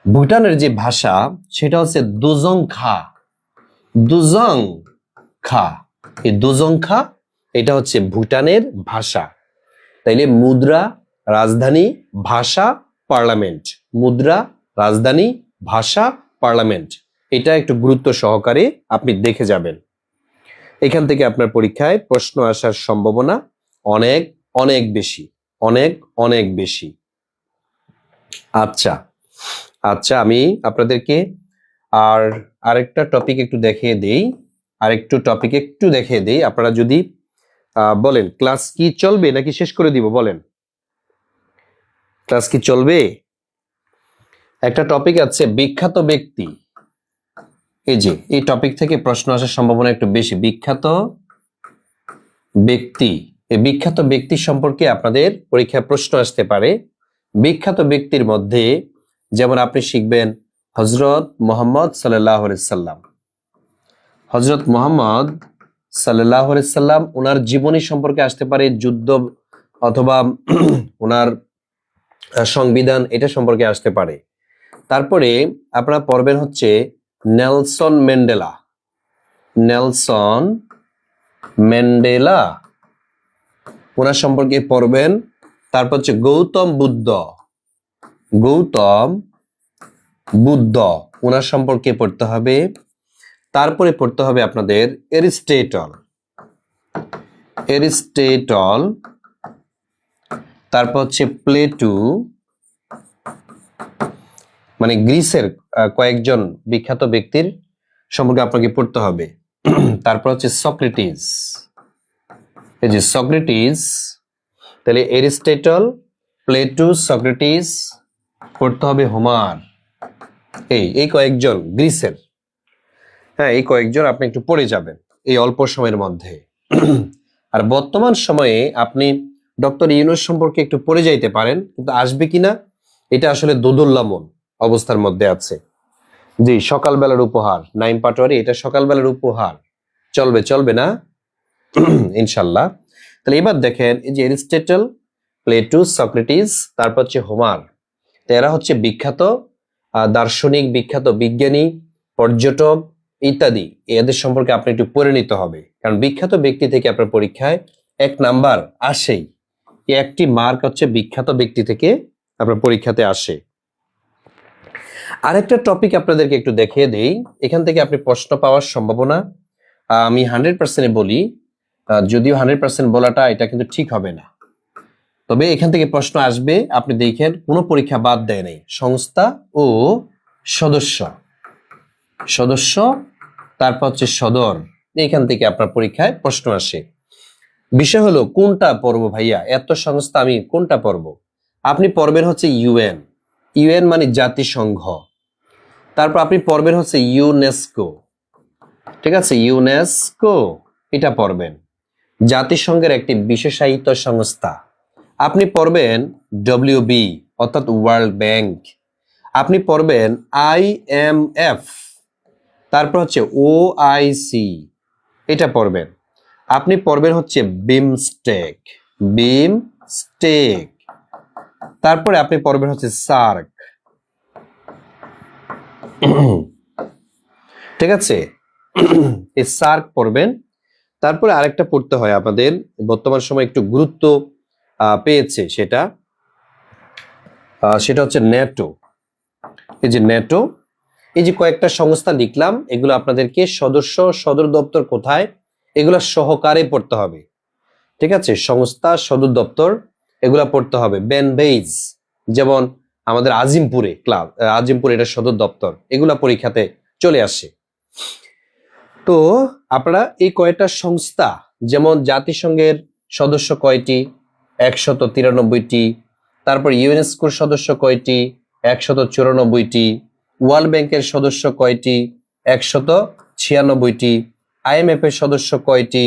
ভুটানের যে ভাষা সেটা হচ্ছে দুজং খা, দুজং খা। এই দুজং খা এটা হচ্ছে ভুটানের ভাষা। তাইলে মুদ্রা, রাজধানী, ভাষা, পার্লামেন্ট, মুদ্রা, রাজধানী, ভাষা, পার্লামেন্ট, এটা একটু গুরুত্ব সহকারে আপনি দেখে যাবেন। এখান থেকে আপনার পরীক্ষায় প্রশ্ন আসার সম্ভাবনা অনেক অনেক বেশি, অনেক অনেক বেশি। আচ্ছা, আচ্ছা, আমি আপনাদেরকে আরেকটা টপিক একটু দেখিয়ে দেই, আপনারা যদি বলেন ক্লাস কি চলবে নাকি শেষ করে দিব, বলেন ক্লাস কি চলবে? একটা টপিক আছে বিখ্যাত ব্যক্তি। এই টপিক থেকে প্রশ্ন আসার সম্ভাবনা একটু বেশি। বিখ্যাত ব্যক্তি, এই বিখ্যাত ব্যক্তি সম্পর্কে আপনাদের পরীক্ষায় প্রশ্ন আসতে পারে। বিখ্যাত ব্যক্তির মধ্যে যেমন আপনি শিখবেন হযরত মুহাম্মদ সাল্লাল্লাহু আলাইহি সাল্লাম। হযরত মুহাম্মদ সাল্লাল্লাহু আলাইহি সাল্লাম, ওনার জীবনী সম্পর্কে আসতে পারে, যুদ্ধ অথবা ওনার সংবিধান, এটা সম্পর্কে আসতে পারে। তারপরে আপনারা পড়বেন হচ্ছে নেলসন ম্যান্ডেলা, ওনার সম্পর্কে পড়বেন। তারপর হচ্ছে গৌতম বুদ্ধ, ওনার সম্পর্কে পড়তে হবে। তারপরে পড়তে হবে আপনাদের এরিস্টটল, তারপর হচ্ছে প্লেটো, মানে গ্রিসের কয়েকজন বিখ্যাত ব্যক্তির সম্পর্কে আপনাকে পড়তে হবে। তারপর হচ্ছে সক্রেটিস, এই যে সক্রেটিস, তাহলে এরিস্টটল, প্লেটো, সক্রেটিস, পড়তে হবে হোমার, এই কয়েকজন গ্রিসের, হ্যাঁ এই কয়েকজন আপনি একটু পড়ে যাবেন এই অল্প সময়ের মধ্যে। আর বর্তমান সময়ে আপনি ডক্টর ইউনূস সম্পর্কে একটু পড়ে যাইতে পারেন, কিন্তু আসবে কিনা এটা আসলে দোদুল্যমন অবস্থার মধ্যে আছে। জি, সকালবেলার উপহার, নাইম পাটোয়ারি, এটা সকালবেলার উপহার, চলবে না ইনশাল্লাহ। তাহলে এবার দেখেন, এই যে এরিস্টটল, প্লেটো, সক্রেটিস, তারপর হচ্ছে হোমার, এরা হচ্ছে বিখ্যাত দার্শনিক, বিখ্যাত বিজ্ঞানী, পর্যটক ইত্যাদি। এদের সম্পর্কে আপনি একটু পড়ে নিতে হবে, কারণ বিখ্যাত ব্যক্তি থেকে আপনার পরীক্ষায় 1 নাম্বার আসেই। এই একটি মার্ক হচ্ছে বিখ্যাত ব্যক্তি থেকে আপনার পরীক্ষাতে আসে। আরেকটা টপিক আপনাদেরকে একটু দেখিয়ে দেই, এখান থেকে আপনি প্রশ্ন পাওয়ার সম্ভাবনা আমি 100% বলি, যদিও 100% বলাটা এটা কিন্তু ঠিক হবে না, তবে এখান থেকে প্রশ্ন আসবে। আপনি দেখেন কোনো পরীক্ষা বাদ দেয় নাই। সংস্থা ও সদস্য, তারপর হচ্ছে সদর, এখান থেকে আপনার পরীক্ষায় প্রশ্ন আসে। বিষয় হলো কোনটা পড়বো ভাইয়া, এত সংস্থা আমি কোনটা পড়বো? আপনি পড়বেন হচ্ছে ইউএন মানে জাতিসংঘ। তারপর আপনি পড়বেন হচ্ছে ইউনেস্কো, ঠিক আছে, ইউনেস্কো এটা পড়বেন, জাতিসংঘের একটি বিশেষায়িত সংস্থা। আপনি পড়বেন ডব্লিউবি অর্থাৎ ওয়ার্ল্ড ব্যাংক। আপনি পড়বেন IMF, তারপর হচ্ছে OIC, এটা পড়বেন। আপনি পড়বেন হচ্ছে বিমস্টেক, তারপরে আপনি পড়বেন হচ্ছে সার্ক, ঠিক আছে, এই সার্ক পড়বেন। তারপরে আরেকটা পড়তে হয় আমাদের, বর্তমান সময় একটু গুরুত্ব পেয়েছে, সেটা হচ্ছে ন্যাটো। এই যে ন্যাটো, এই যে কয়েকটা সংস্থা লিখলাম, এগুলো আপনাদেরকে সদস্য, সদর দপ্তর কোথায়, এগুলো সহকারে পড়তে হবে, ঠিক আছে, সংস্থা, সদর দপ্তর এগুলা পড়তে হবে। বেনবেইজ যেমন আমাদের আজিমপুরে এটা সদর দপ্তর, এগুলা পরীক্ষাতে চলে আসে। তো আপনারা এই কয়টা সংস্থা, যেমন জাতিসংঘের সদস্য কয়টি, 193টি, তারপর ইউনেস্কোর সদস্য কয়টি, 194টি, ওয়ার্ল্ড ব্যাংকের সদস্য কয়টি, 196টি, IMF এর সদস্য কয়টি,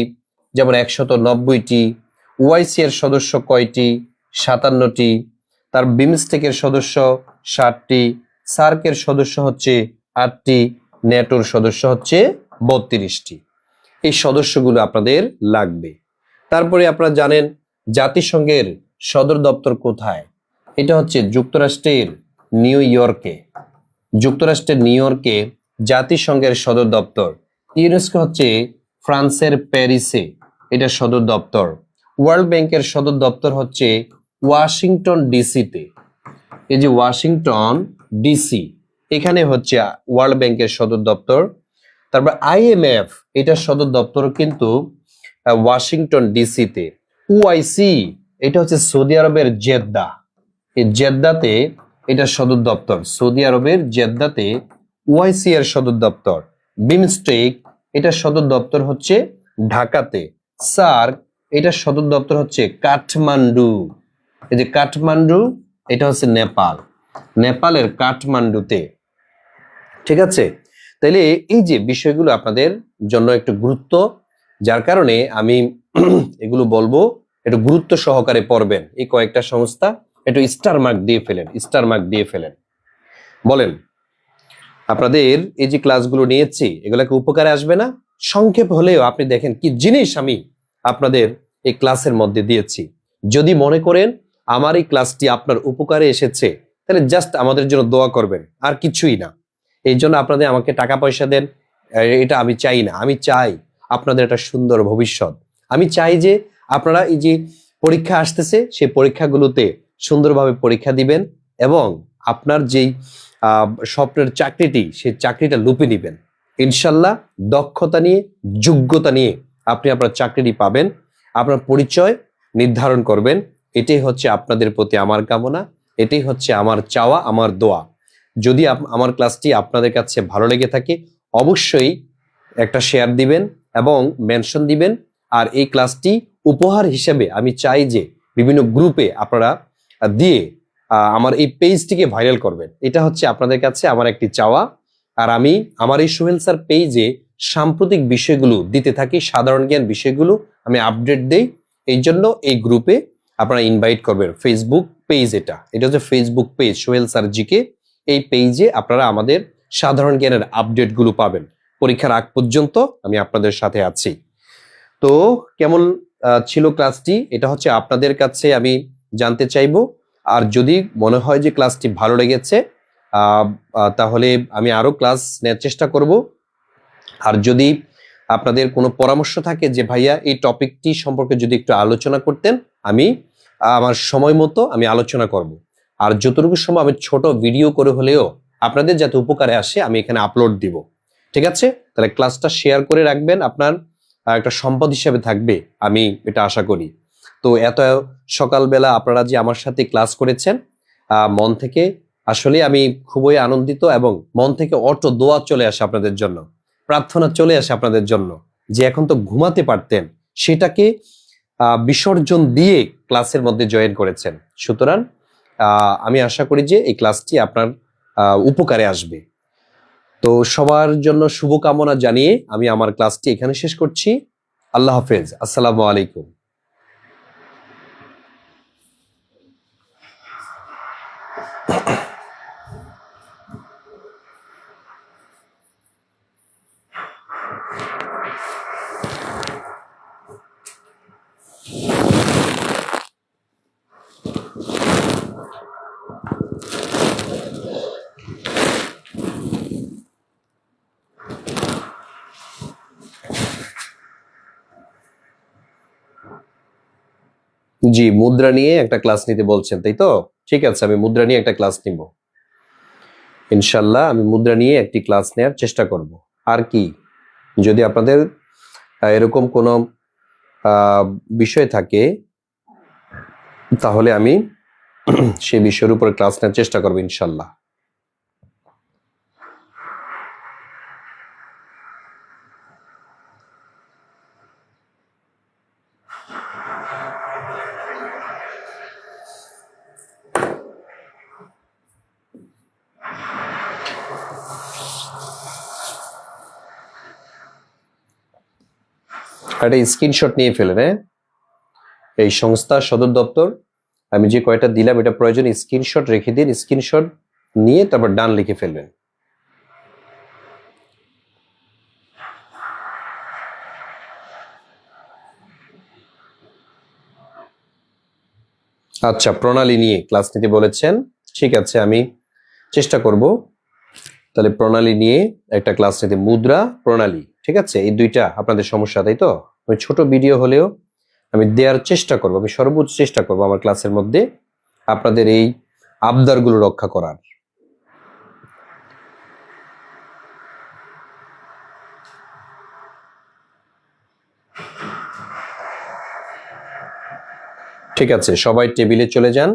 যেমন 190টি, OIC এর সদস্য কয়টি, 57টি, তার বিমস্টেকের সদস্য 60টি, সার্কের সদস্য হচ্ছে 8টি, ন্যাটোর সদস্য হচ্ছে 32টি। এই সদস্যগুলো আপনাদের লাগবে। তারপরে আপনারা জানেন জাতিসংঘের সদর দপ্তর কোথায়, এটা হচ্ছে যুক্তরাষ্ট্রের নিউ ইয়র্কে জাতিসংঘের সদর দপ্তর। ইউনেস্কো হচ্ছে ফ্রান্সের প্যারিসে, এটা সদর দপ্তর। ওয়ার্ল্ড ব্যাংকের সদর দপ্তর হচ্ছে ওয়াশিংটন ডিসিতে, এই যে ওয়াশিংটন ডিসি, এখানে হচ্ছে ওয়ার্ল্ড ব্যাংকের সদর দপ্তর। তারপর IMF, এটার সদর দপ্তর কিন্তু ওয়াশিংটন ডিসিতে। OIC, এটা হচ্ছে সৌদি আরবের জেদ্দা, এই জেদ্দাতে এটা সদর দপ্তর। সৌদি আরবের জেদ্দাতে ওআইসি এর সদর দপ্তর। বিমস্টেক এটা সদর দপ্তর হচ্ছে ঢাকাতে। সার্ক এটা সদর দপ্তর হচ্ছে কাঠমান্ডু। এই যে কাঠমান্ডু এটা হচ্ছে নেপাল, নেপালের কাঠমান্ডুতে। ঠিক আছে, তাইলে এই যে বিষয়গুলো আপনাদের জন্য একটু গুরুত্ব, যার কারণে আমি এগুলো বলবো একটু গুরুত্ব সহকারে পড়বেন। এই কয়েকটা সংস্থা একটু স্টার মার্ক দিয়ে ফেলেন, স্টার মার্ক দিয়ে ফেলেন। বলেন আপনাদের এই যে ক্লাসগুলো নিয়েছি এগুলোকে উপকারে আসবে না? সংক্ষেপ হলেও আপনি দেখেন কি জিনিস আমি আপনাদের এই ক্লাসের মধ্যে দিয়েছি। যদি মনে করেন আমার এই ক্লাসটি আপনার উপকারে এসেছে, তাহলে জাস্ট আমাদের জন্য দোয়া করবেন, আর কিছুই না। এই জন্য আপনাদের আমাকে টাকা পয়সা দেন, এটা আমি চাই না। আমি চাই আপনাদের একটা সুন্দর ভবিষ্যৎ। আমি চাই যে আপনারা এই যে পরীক্ষা আসতেছে সেই পরীক্ষাগুলোতে সুন্দরভাবে পরীক্ষা দিবেন এবং আপনার যেই স্বপ্নের চাকরিটি, সেই চাকরিটা লুপে নিবেন। ইনশাল্লাহ দক্ষতা নিয়ে, যোগ্যতা নিয়ে আপনি আপনার চাকরিটি পাবেন, আপনার পরিচয় নির্ধারণ করবেন। এটাই হচ্ছে আপনাদের প্রতি আমার কামনা, এটাই হচ্ছে আমার চাওয়া, আমার দোয়া। যদি আমার ক্লাসটি আপনাদের কাছে ভালো লেগে থাকে অবশ্যই একটা শেয়ার দিবেন এবং মেনশন দিবেন। আর এই ক্লাসটি উপহার হিসেবে আমি চাই যে বিভিন্ন গ্রুপে আপনারা দিয়ে আমার এই পেজটিকে ভাইরাল করবেন। এটা হচ্ছে আপনাদের কাছে আমার একটি চাওয়া। আর আমি আমার এই সোহেল স্যার পেজে সাম্প্রতিক বিষয়গুলো দিতে থাকি, সাধারণ জ্ঞান বিষয়গুলো আমি আপডেট দেই। এই জন্য এই গ্রুপে আপনারা ইনভাইট করবেন। ফেসবুক পেজ এটা হচ্ছে Facebook page Sohel sir GK. এই পেজে আপনারা আমাদের সাধারণ জ্ঞানের আপডেটগুলো পাবেন। পরীক্ষার আগ পর্যন্ত আমি আপনাদের সাথে আছি। তো কেমন ছিল ক্লাসটি, এটা হচ্ছে আপনাদের কাছে আমি জানতে চাইবো। আর যদি মনে হয় যে ক্লাসটি ভালো লেগেছে তাহলে আমি আরো ক্লাস নেওয়ার চেষ্টা করব। আর যদি আপনাদের কোনো পরামর্শ থাকে যে ভাইয়া এই টপিকটি সম্পর্কে যদি একটু আলোচনা করতেন, আমি আমার সময় মতো আমি আলোচনা করব। আর যতটুকু সময় আমি ছোট ভিডিও করে হলেও আপনাদের যাতে উপকারে আসে আমি এখানে আপলোড দিব। ঠিক আছে, তাহলে ক্লাসটা শেয়ার করে রাখবেন, আপনার একটা সম্পদ হিসেবে থাকবে, আমি এটা আশা করি। তো এত সকালবেলা আপনারা যে আমার সাথে ক্লাস করেছেন, মন থেকে আসলে আমি খুবই আনন্দিত এবং মন থেকে অটো দোয়া চলে আসে আপনাদের জন্য, প্রার্থনা চলে আসে আপনাদের জন্য যে এখন তো ঘুমাতে পারতেন, সেটাকে বিসর্জন দিয়ে ক্লাসের মধ্যে জয়েন করেছেন। সুতরাং আমি আশা করি যে এই ক্লাসটি আপনার উপকারে আসবে। তো সবার জন্য শুভকামনা জানিয়ে আমি আমার ক্লাসটি এখানে শেষ করছি। আল্লাহ হাফেজ, আসসালামু আলাইকুম। জি, মুদ্রা নিয়ে একটা ক্লাস নিতে বলছেন, তাই তো? ঠিক আছে, আমি মুদ্রা নিয়ে একটা ক্লাস নিব ইনশাল্লাহ। আমি মুদ্রা নিয়ে একটি ক্লাস নেওয়ার চেষ্টা করব। আর কি, যদি আপনাদের এরকম কোনো বিষয় থাকে তাহলে আমি সেই বিষয়ের উপর ক্লাস নেওয়ার চেষ্টা করবো ইনশাল্লাহ। একটা স্ক্রিনশট নিয়ে ফেলেন। হ্যাঁ, এই সংস্থার সদর দপ্তর আমি যে কয়টা দিলাম এটা প্রয়োজন স্ক্রিনশট রেখে দিন। স্ক্রিনশট নিয়ে তারপর ডান লিখে ফেলবেন। আচ্ছা, প্রণালী নিয়ে ক্লাস নিতে বলেছেন, ঠিক আছে আমি চেষ্টা করব। তাহলে প্রণালী নিয়ে একটা ক্লাস নিতে, মুদ্রা প্রণালী, ঠিক আছে, এই দুইটা আপনাদের সমস্যা, তাই তো? আমি ছোট ভিডিও হলেও আমি দেওয়ার চেষ্টা করব, আমি সর্বোচ্চ চেষ্টা করব আমার ক্লাসের মধ্যে আপনাদের এই আবদারগুলো রক্ষা করার। ঠিক আছে, সবাই টেবিলে চলে যান,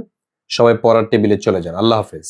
সবাই পড়ার টেবিলে চলে যান। আল্লাহ হাফেজ।